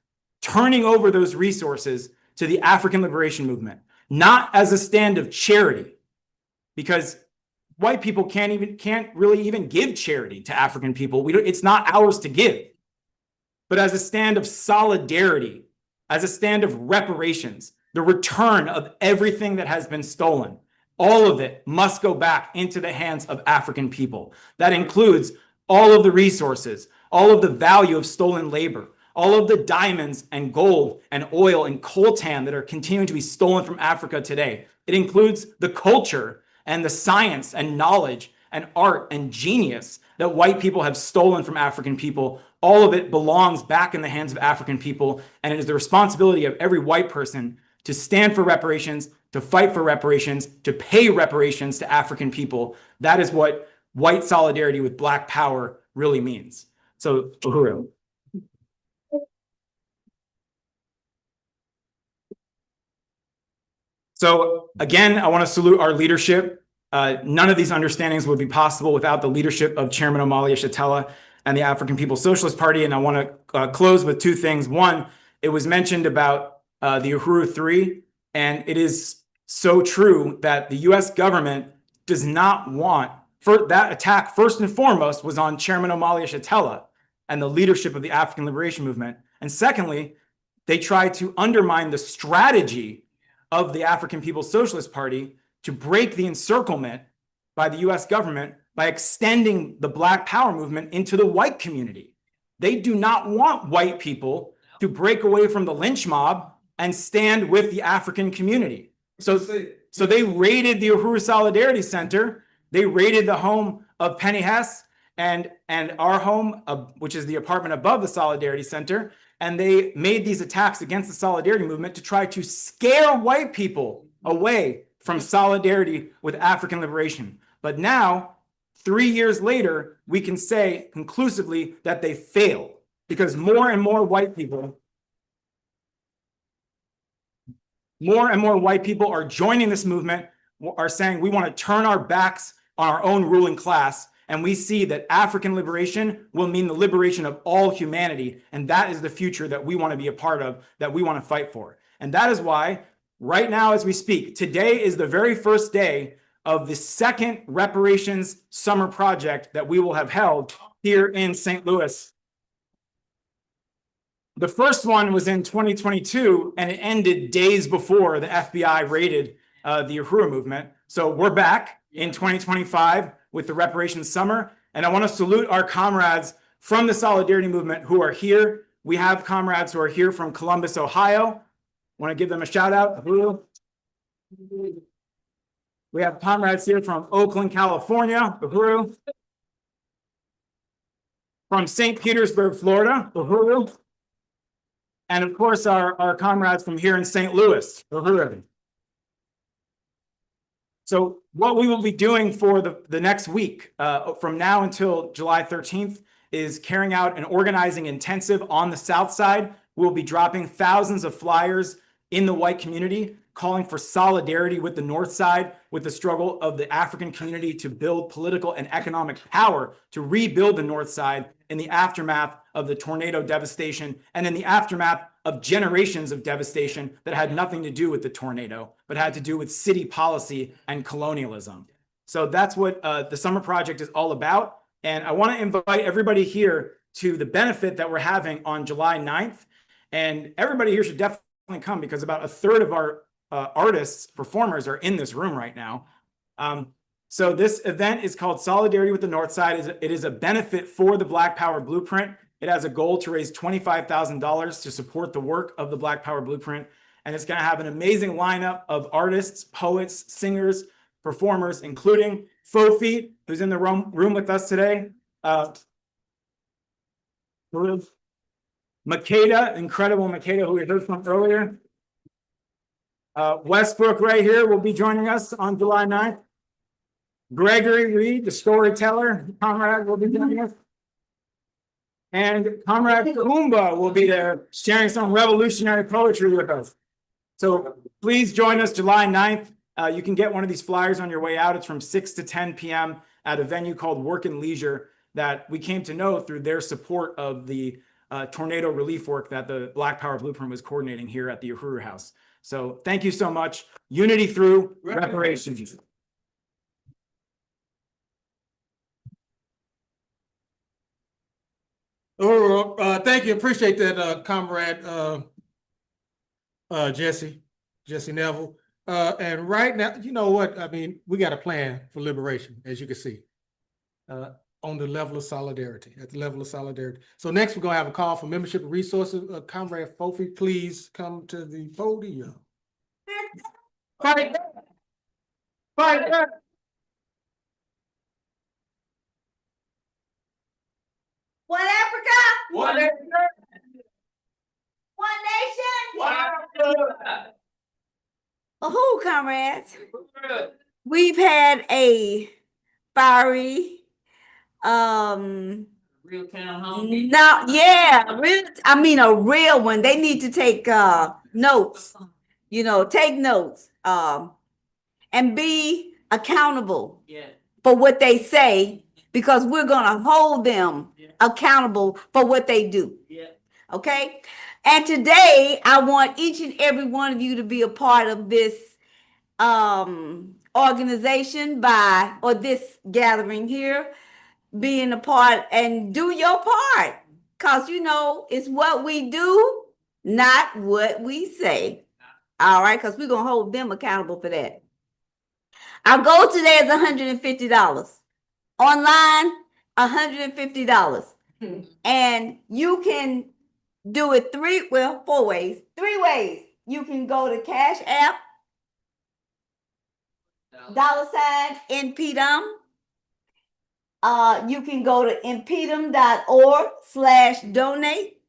turning over those resources to the African liberation movement, not as a stand of charity, because white people can't really even give charity to African people. It's not ours to give, but as a stand of solidarity, as a stand of reparations, the return of everything that has been stolen. All of it must go back into the hands of African people. That includes all of the resources, all of the value of stolen labor, all of the diamonds and gold and oil and coltan that are continuing to be stolen from Africa today. It includes the culture and the science and knowledge and art and genius that white people have stolen from African people. All of it belongs back in the hands of African people, and it is the responsibility of every white person to stand for reparations, to fight for reparations, to pay reparations to African people. That is what white solidarity with Black power really means. So, Uhuru. So again, I want to salute our leadership. None of these understandings would be possible without the leadership of Chairman Omali Yeshitela and the African People's Socialist Party. And I want to close with two things. One, it was mentioned about the Uhuru 3, and it is so true that the US government does not want, for that attack first and foremost was on Chairman Omali Yeshitela and the leadership of the African Liberation Movement. And secondly, they tried to undermine the strategy of the African People's Socialist Party to break the encirclement by the US government by extending the Black power movement into the white community. They do not want white people to break away from the lynch mob and stand with the African community. So they raided the Uhuru Solidarity Center. They raided the home of Penny Hess and our home, which is the apartment above the Solidarity Center. And they made these attacks against the Solidarity movement to try to scare white people away from solidarity with African liberation. But now, 3 years later, we can say conclusively that they failed, because more and more white people are joining this movement, are saying we want to turn our backs on our own ruling class. And we see that African liberation will mean the liberation of all humanity. And that is the future that we want to be a part of, that we want to fight for. And that is why right now, as we speak, today is the very first day of the second reparations summer project that we will have held here in St. Louis. The first one was in 2022, and it ended days before the FBI raided the Uhuru movement. So we're back in 2025 with the reparations summer. And I want to salute our comrades from the Solidarity movement who are here. We have comrades who are here from Columbus, Ohio. Want to give them a shout out. We have comrades here from Oakland, California. Uhuru. from St. Petersburg, Florida, Uhuru. And of course, our comrades from here in St. Louis, Uhuru. So what we will be doing for the next week, from now until July 13th, is carrying out an organizing intensive on the South Side. We'll be dropping thousands of flyers in the white community, calling for solidarity with the North Side, with the struggle of the African community to build political and economic power to rebuild the North Side in the aftermath of the tornado devastation and in the aftermath of generations of devastation that had nothing to do with the tornado, but had to do with city policy and colonialism. So that's what the summer project is all about. And I want to invite everybody here to the benefit that we're having on July 9th. And everybody here should definitely come, because about a third of our artists, performers are in this room right now. So this event is called Solidarity with the North Side. It is a benefit for the Black Power Blueprint. It has a goal to raise $25,000 to support the work of the Black Power Blueprint. And it's going to have an amazing lineup of artists, poets, singers, performers, including Fofi, who's in the room with us today. Makeda, incredible Makeda, who we heard from earlier. Westbrook right here will be joining us on July 9th. Gregory Reed, the storyteller, comrade, will be joining us. And Comrade Kumba will be there sharing some revolutionary poetry with us. So please join us July 9th. You can get one of these flyers on your way out. It's from 6 to 10 p.m. at a venue called Work and Leisure that we came to know through their support of the tornado relief work that the Black Power Blueprint was coordinating here at the Uhuru House. So thank you so much. Unity through reparations. Thank you. Appreciate that, comrade Jesse Neville. And right now, you know what? I mean, we got a plan for liberation, as you can see, on the level of solidarity, at the level of solidarity. So next, we're going to have a call for membership and resources. Comrade Fofi, please come to the podium. Fight back. Fight back. One Africa, One nation. one nation. One Africa. Oh, comrades, we've had a fiery, Real town hall meeting. no, yeah, real, I mean, a real one. They need to take notes, take notes, and be accountable Yeah. for what they say, because we're gonna hold them accountable for what they do. Yeah. Okay? And today I want each and every one of you to be a part of this organization or this gathering here, being a part and do your part. Cause it's what we do, not what we say. All right, because we're gonna hold them accountable for that. Our goal today is $150. Online, $150. And you can do it 4 ways. 3 ways. You can go to Cash App, $ InPDUM. You can go to InPDUM.org/donate.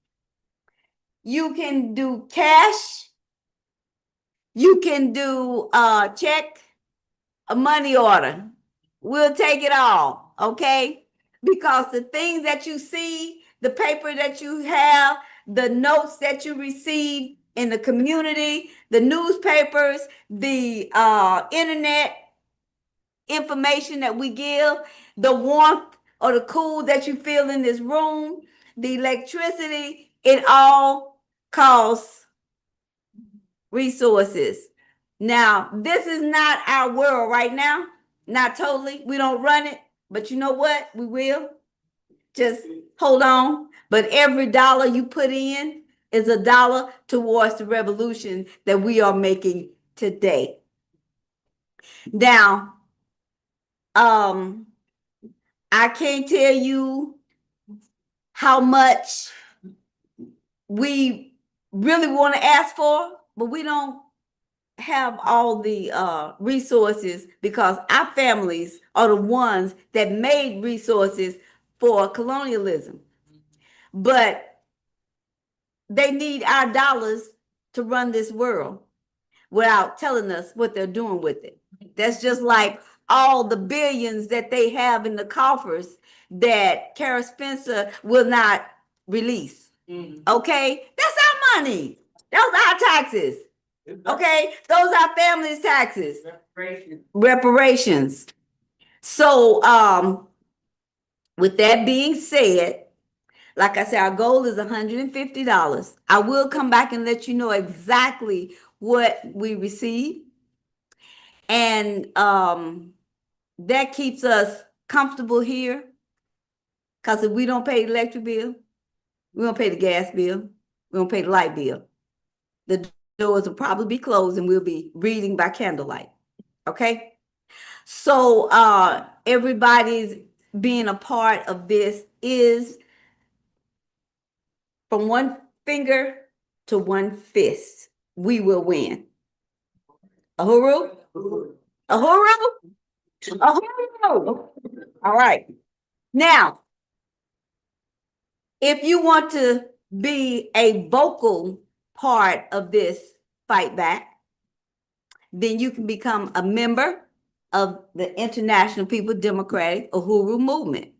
You can do cash. You can do check, a money order. We'll take it all, okay? Because the things that you see, the paper that you have, the notes that you receive in the community, the newspapers, the internet information that we give, the warmth or the cool that you feel in this room, the electricity, it all costs resources. Now, this is not our world right now. Not totally. We don't run it. But you know what? We will. Just hold on. But every dollar you put in is a dollar towards the revolution that we are making today. Now, I can't tell you how much we really want to ask for, but we don't have all the resources, because our families are the ones that made resources for colonialism. but they need our dollars to run this world without telling us what they're doing with it. That's just like all the billions that they have in the coffers that Kara Spencer will not release. Okay, that's our money. Those are our taxes. Okay, those are families' taxes. Reparations. So, with that being said, like I said, our goal is $150. I will come back and let you know exactly what we receive. And that keeps us comfortable here. Because if we don't pay the electric bill, we don't pay the gas bill, we don't pay the light bill, the doors will probably be closed and we'll be reading by candlelight. Okay? So everybody's being a part of this is from one finger to one fist. We will win. Uhuru? Uhuru? Uhuru! All right. Now, if you want to be a vocal part of this fight back, then you can become a member of the International People Democratic Uhuru Movement.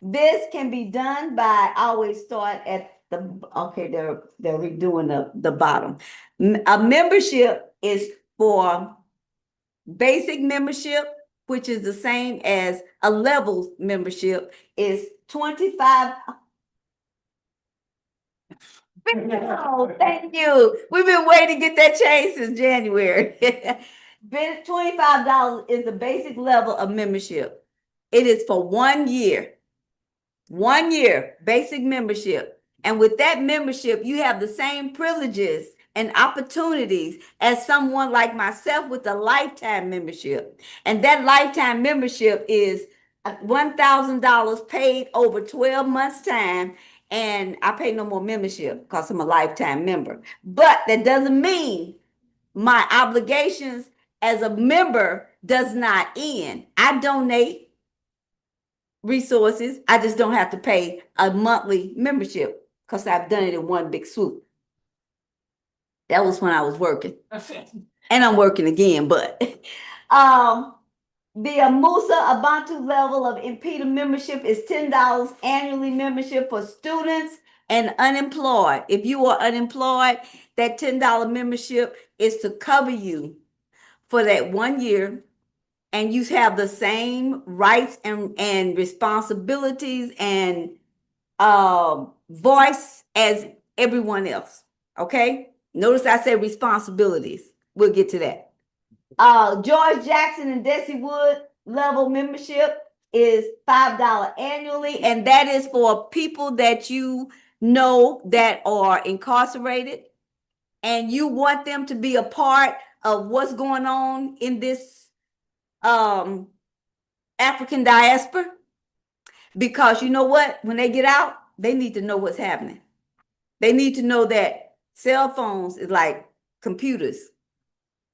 This can be done by, I always start at the, okay, they're redoing the bottom. A membership is for basic membership, which is the same as a level membership, is 25. Oh, thank you. We've been waiting to get that change since January. $25 is the basic level of membership. It is for 1 year. 1 year basic membership. And with that membership, you have the same privileges and opportunities as someone like myself with a lifetime membership. And that lifetime membership is $1,000 paid over 12 months' time. And I pay no more membership because I'm a lifetime member. But that doesn't mean my obligations as a member does not end. I donate resources. I just don't have to pay a monthly membership because I've done it in one big swoop. That was when I was working. And I'm working again, but the Musa Abantu level of InPDUM membership is $10 annually membership for students and unemployed. If you are unemployed, that $10 membership is to cover you for that 1 year, and you have the same rights and responsibilities and voice as everyone else. Okay? Notice I said responsibilities. We'll get to that. George Jackson and Desi Wood level membership is $5 annually, and that is for people that you know that are incarcerated and you want them to be a part of what's going on in this African diaspora. Because you know what? When they get out, they need to know what's happening. They need to know that cell phones is like computers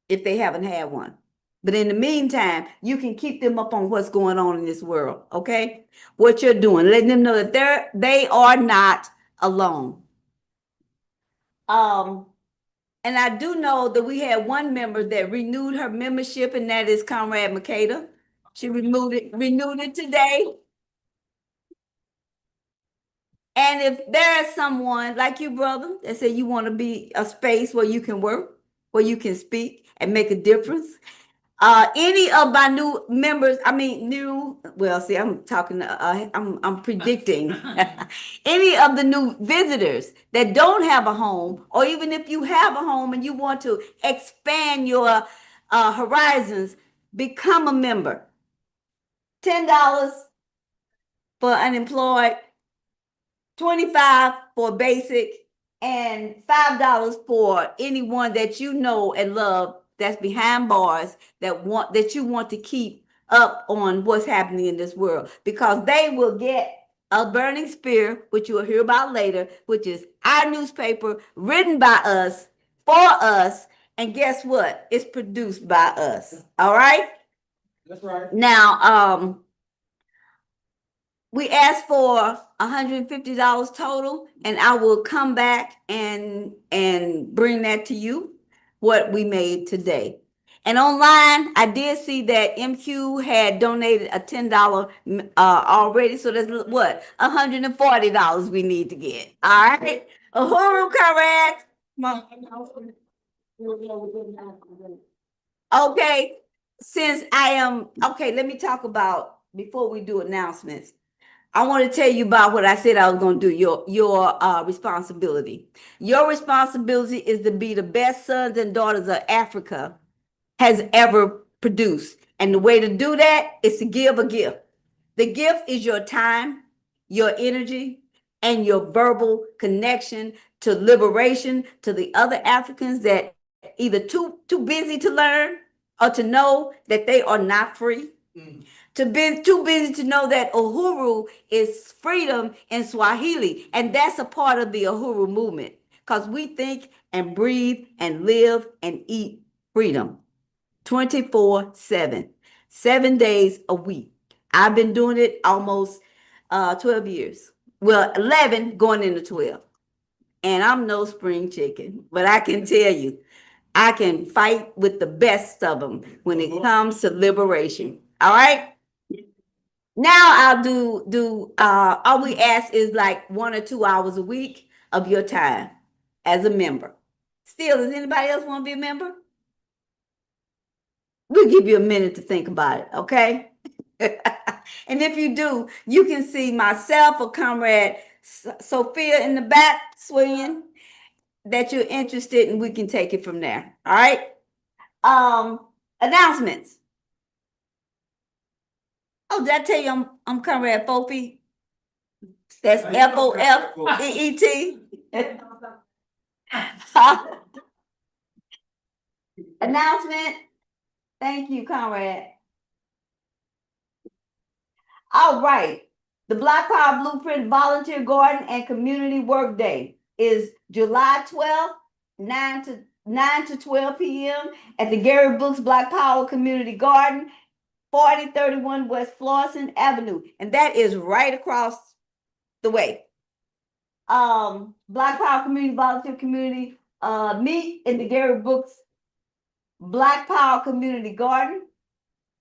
if they haven't had one. But in the meantime, you can keep them up on what's going on in this world, okay? What you're doing, letting them know that they are not alone. And I do know that we had one member that renewed her membership, and that is Comrade Makeda. She renewed it today. And if there is someone like you, brother, that said you want to be a space where you can work, where you can speak and make a difference, any of my new members, well, see, I'm talking, I'm predicting any of the new visitors that don't have a home, or even if you have a home and you want to expand your horizons, become a member. $10 for unemployed, $25 for basic, and $5 for anyone that you know and love that's behind bars that you want to keep up on what's happening in this world, because they will get a burning spear, which you will hear about later, which is our newspaper written by us, for us, and guess what? It's produced by us. All right? That's right. Now, we asked for $150 total, and I will come back and bring that to you, what we made today. And online, I did see that MQ had donated a $10 already, so that's what, $140 we need to get. All right, Uhuru, correct? Okay, since I am, okay, let me talk about, before we do announcements. I want to tell you about what I said I was going to do, your responsibility. Your responsibility is to be the best sons and daughters of Africa has ever produced. And the way to do that is to give a gift. The gift is your time, your energy, and your verbal connection to liberation, to the other Africans that either too busy to learn or to know that they are not free. Too busy to know that Uhuru is freedom in Swahili, and that's a part of the Uhuru movement, because we think and breathe and live and eat freedom 24/7, 7 days a week. I've been doing it almost 12 years. Well, 11 going into 12. And I'm no spring chicken, but I can tell you, I can fight with the best of them when it comes to liberation. All right? Now I'll do all we ask is like 1 or 2 hours a week of your time as a member. Still, does anybody else want to be a member? We'll give you a minute to think about it, okay? And if you do, you can see myself or Comrade Sophia in the back swinging that you're interested, and we can take it from there. All right. Announcements. Oh, did I tell you I'm Comrade Fofi? That's FOFEET. Announcement. Thank you, Comrade. All right. The Black Power Blueprint Volunteer Garden and Community Work Day is July 12th, 9 to 12 p.m. at the Gary Brooks Black Power Community Garden, 4031 West Florissant Avenue. And that is right across the way. Black Power Community Volunteer Community meet in the Gary Brooks Black Power Community Garden.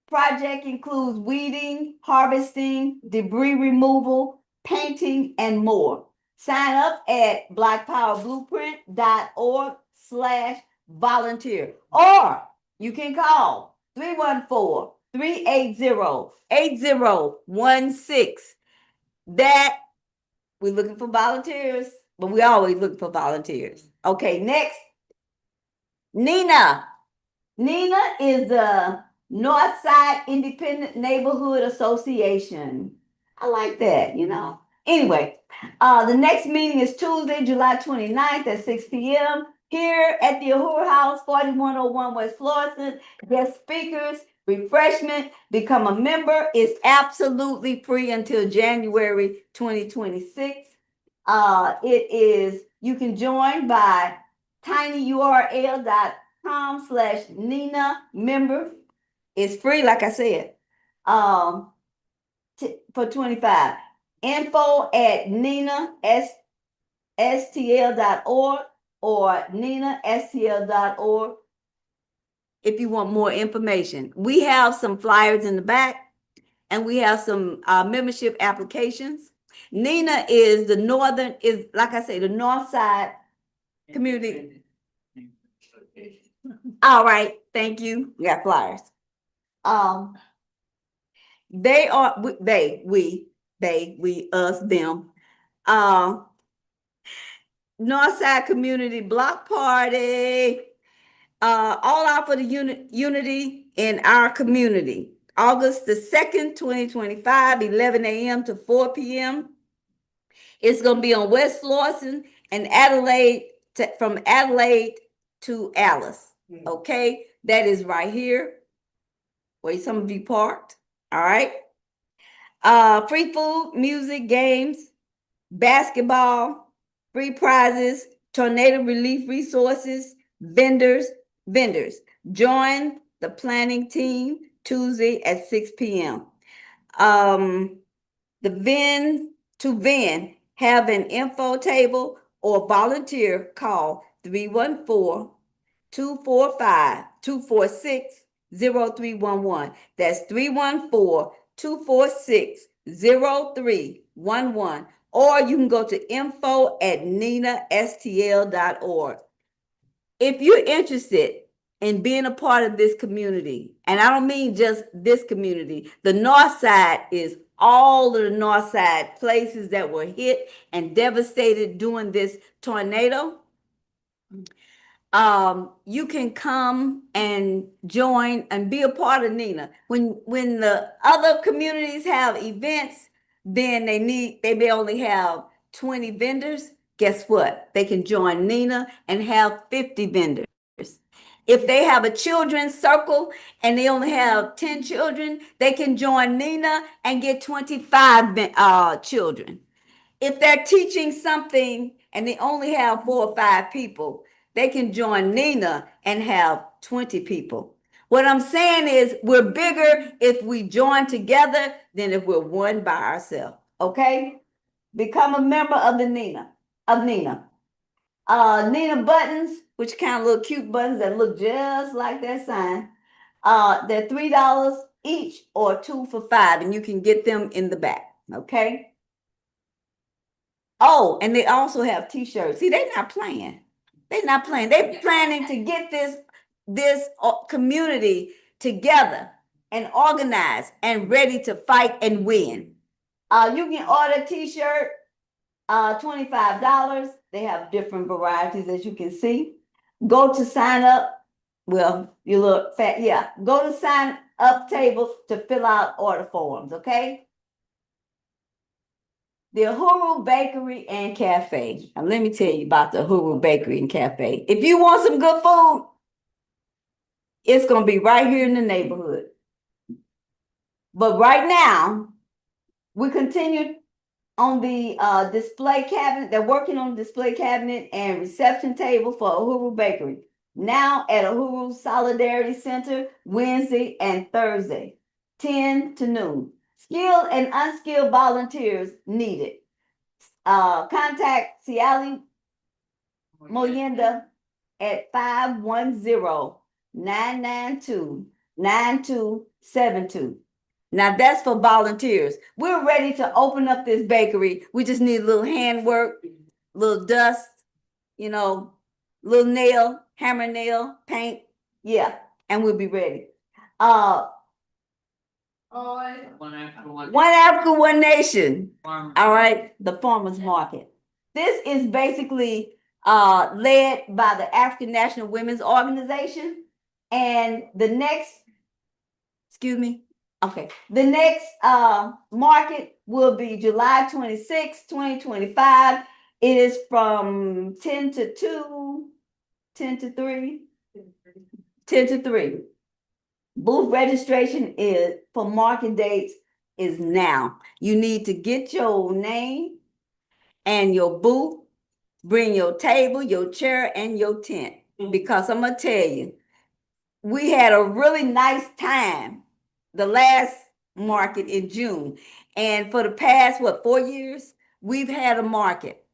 Project includes weeding, harvesting, debris removal, painting, and more. Sign up at blackpowerblueprint.org/volunteer, or you can call 314-380-8016. That we're looking for volunteers, but we always look for volunteers. Okay, next. Nina. Nina is the Northside Independent Neighborhood Association. I like that, you know. Anyway, the next meeting is Tuesday, July 29th at 6 p.m. here at the Uhuru House, 4101 West Florissant. Guest speakers, refreshment, become a member. It's absolutely free until January 2026. You can join by tinyurl.com/Nina member. It's free, like I said, for 25. Info at ninastl.org or ninastl.org if you want more information. We have some flyers in the back, and we have some membership applications. Nina is the like I say, the north side community. All right, thank you. We got flyers. They are we, us, them. Northside Community Block Party. All out for the unity in our community. August the 2nd, 2025, 11 a.m. to 4 p.m. It's going to be on West Florissant and Adelaide, from Adelaide to Alice. Okay, that is right here where some of you parked. All right. Free food, music, games, basketball, free prizes, tornado relief resources, vendors. Join the planning team Tuesday at 6 p.m. the VIN have an info table or volunteer, call 314-245-246-0311. That's 314-246-0311. Or you can go to info@ninastl.org. If you're interested in being a part of this community, and I don't mean just this community, the North Side is all of the North Side places that were hit and devastated during this tornado. You can come and join and be a part of NINA. When the other communities have events, then they may only have 20 vendors. Guess what? They can join NINA and have 50 vendors. If they have a children's circle and they only have 10 children, they can join NINA and get 25 children. If they're teaching something and they only have 4 or 5 people, they can join NINA and have 20 people. What I'm saying is we're bigger if we join together than if we're one by ourselves, okay? Become a member of the NINA. NINA buttons, which kind of little cute buttons that look just like that sign. They're $3 each or 2 for $5, and you can get them in the back, okay? Oh, and they also have t-shirts. See, they're not playing. They're planning to get this community together and organized and ready to fight and win. You can order a t-shirt, $25. They have different varieties, as you can see. Go to sign up. Well, you look fat. Yeah, go to sign up table to fill out order forms, okay? The Uhuru Bakery and Cafe. Now, let me tell you about the Uhuru Bakery and Cafe. If you want some good food, it's going to be right here in the neighborhood. But right now, we continue on the display cabinet. They're working on the display cabinet and reception table for Uhuru Bakery. Now at Uhuru Solidarity Center, Wednesday and Thursday, 10 to noon. Skilled and unskilled volunteers needed. Contact Ciali Moyenda at 510-992-9272. Now that's for volunteers. We're ready to open up this bakery. We just need a little handwork, little dust, little nail, hammer nail, paint. Yeah, and we'll be ready. One after one. One Africa, one nation. All right, the farmers market. This is basically led by the African National Women's Organization, and the next market will be July 26, 2025. It is from 10 to 2, 10 to 3, 10 to 3. Booth registration is for market dates is now. You need to get your name and your booth, bring your table, your chair, and your tent. Because I'm gonna tell you, we had a really nice time the last market in June. And for the past, 4 years, we've had a market.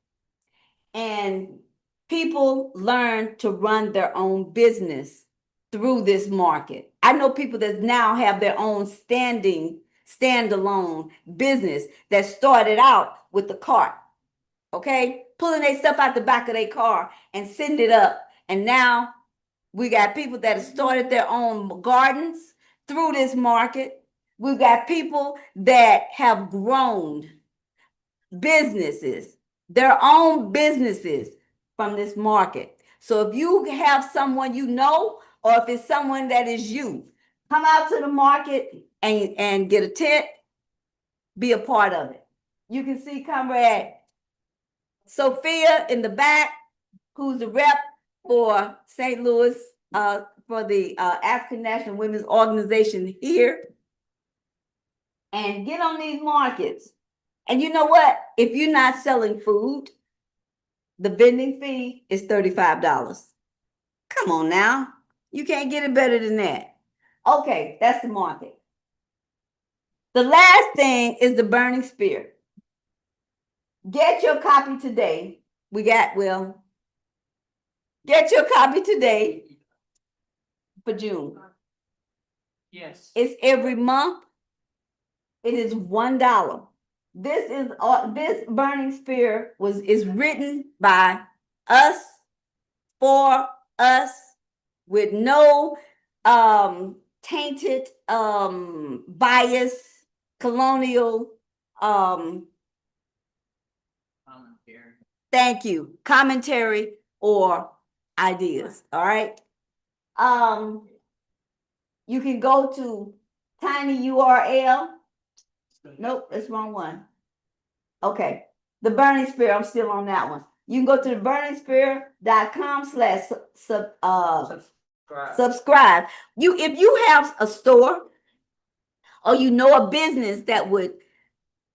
And people learn to run their own business through this market. I know people that now have their own standalone business that started out with the cart, okay? Pulling their stuff out the back of their car and sending it up. And now we got people that have started their own gardens through this market. We've got people that have grown businesses, their own businesses from this market. So if you have someone you know, or if it's someone that is you, come out to the market and get a tent, be a part of it. You can see Comrade Sophia in the back, who's the rep for St. Louis, for the African National Women's Organization here. And get on these markets. And you know what? If you're not selling food, the vending fee is $35. Come on now. You can't get it better than that. Okay, that's the market. The last thing is the burning spear. Get your copy today. Get your copy today for June. Yes. It's every month. It is $1. This burning spear is written by us, for us, with no tainted bias, colonial thank you, commentary or ideas. All right. You can go to tiny URL. Nope, that's wrong one. Okay, the Burning Spear, I'm still on that one. You can go to the burningspear.com/subscribe. If you have a store or you know a business that would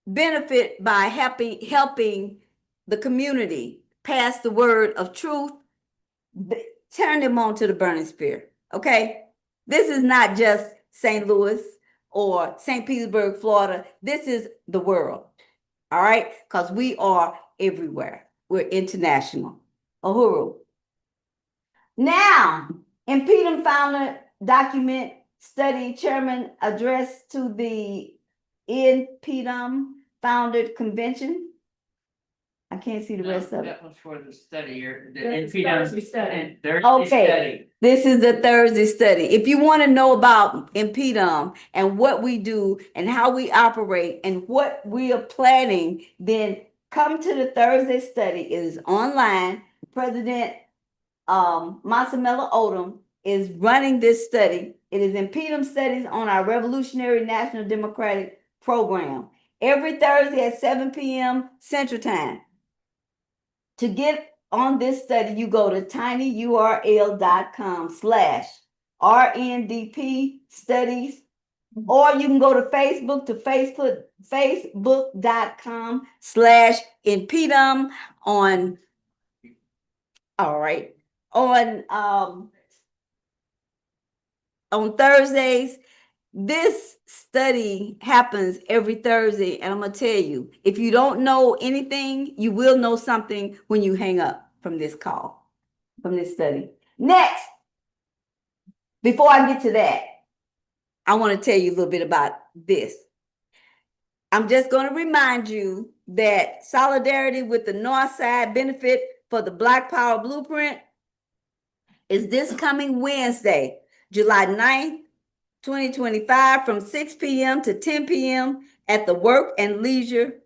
benefit by helping the community pass the word of truth, turn them on to the Burning Spear. Okay, this is not just St. Louis or St. Petersburg, Florida. This is the world. All right, because we are everywhere. We're international. Uhuru. Now, InPDUM founder document study chairman address to the InPDUM founded convention. I can't see the rest of it. That was for the study here. That's Thursday study. Okay. This is the Thursday study. If you want to know about InPDUM and what we do and how we operate and what we are planning, then come to the Thursday study. It is online. President Masamela Odom is running this study. It is InPDUM studies on our Revolutionary National Democratic Program. Every Thursday at 7 p.m. Central Time. To get on this study, you go to tinyurl.com/RNDP studies, or you can go to Facebook to facebook.com/InPDUM on, all right, on Thursdays. This study happens every Thursday, and I'm gonna tell you, if you don't know anything, you will know something when you hang up from this call, from this study. Next, before I get to that, I want to tell you a little bit about this. I'm just going to remind you that solidarity with the North Side benefit for the Black Power Blueprint is this coming Wednesday, July 9th, 2025, from 6 p.m. to 10 p.m. at the Work and Leisure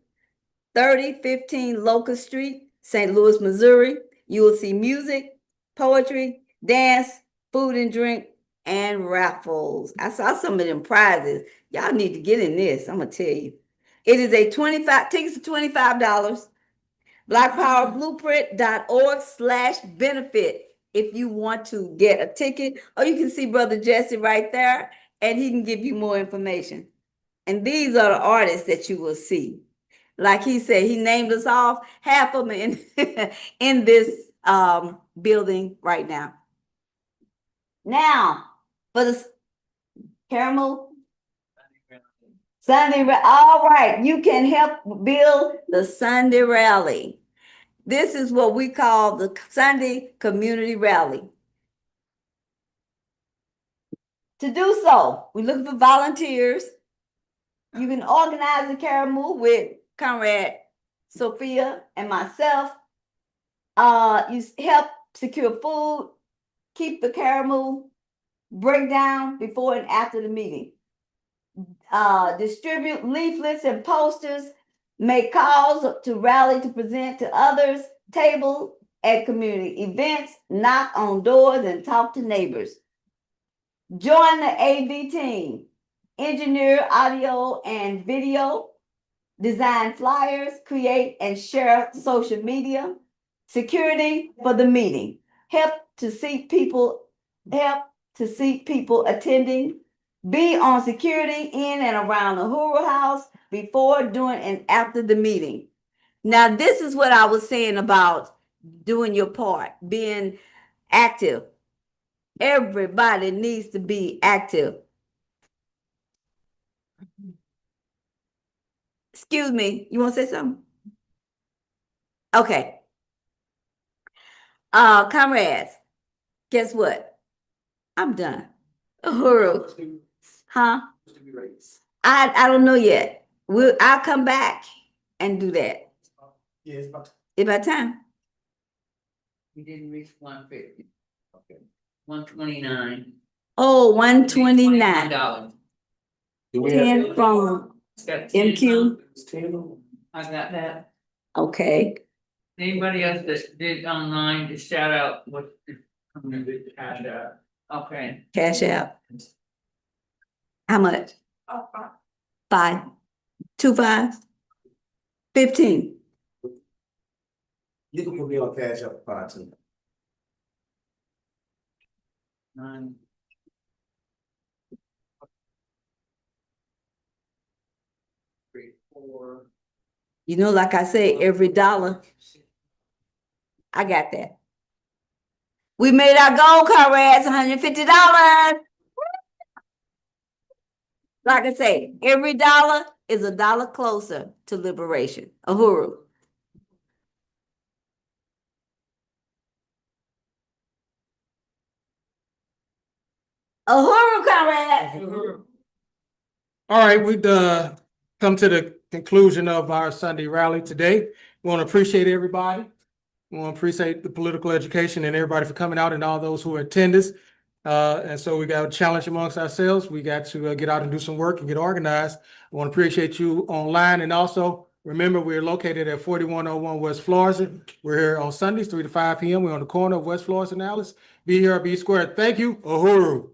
3015 Locust Street, St. Louis, Missouri. You will see music, poetry, dance, food and drink, and raffles. I saw some of them prizes. Y'all need to get in this, I'm gonna tell you. It is a tickets are $25. blackpowerblueprint.org/benefit if you want to get a ticket, or you can see Brother Jesse right there, and he can give you more information. And these are the artists that you will see. Like he said, he named us off, half of them in this building right now. Now, for the Caramel Sunday, all right, you can help build the Sunday Rally. This is what we call the Sunday Community Rally. To do so, we're looking for volunteers. You can organize the Caramel with Conrad, Sophia, and myself. You help secure food, keep the Caramel breakdown before and after the meeting. Distribute leaflets and posters, make calls to rally to present to others, table at community events, knock on doors, and talk to neighbors. Join the AV team, engineer audio and video, design flyers, create and share social media, security for the meeting, help to seat people attending, be on security in and around the Uhuru House before, during, and after the meeting. Now, this is what I was saying about doing your part, being active. Everybody needs to be active. Excuse me, you want to say something? Okay. Comrades, guess what? I'm done. Uhuru, huh? I don't know yet. I'll come back and do that. Yeah, it's about It's about time. We didn't reach 150. Okay. 129. Oh, 129. $129. 10 from It's got 10 MQ. I got that. Okay. Anybody else that did online, just shout out what. cash out. Okay. Cash out. How much? 5. 2 5. 15. You can put me on cash up for 5 too. 9. Three, 4. You know, like I say, every dollar. I got that. We made our goal, comrades, $150. Like I say, every dollar is a dollar closer to liberation. Uhuru. Uhuru, comrades. All right, we've come to the conclusion of our Sunday rally today. We want to appreciate everybody. We want to appreciate the political education and everybody for coming out and all those who are attenders. And so we got a challenge amongst ourselves. We got to get out and do some work and get organized. I want to appreciate you online, and also remember we're located at 4101 West Florissant. We're here on Sundays, 3 to 5 p.m. We're on the corner of West Florissant and Alice. Be here or be square. Thank you. Uhuru.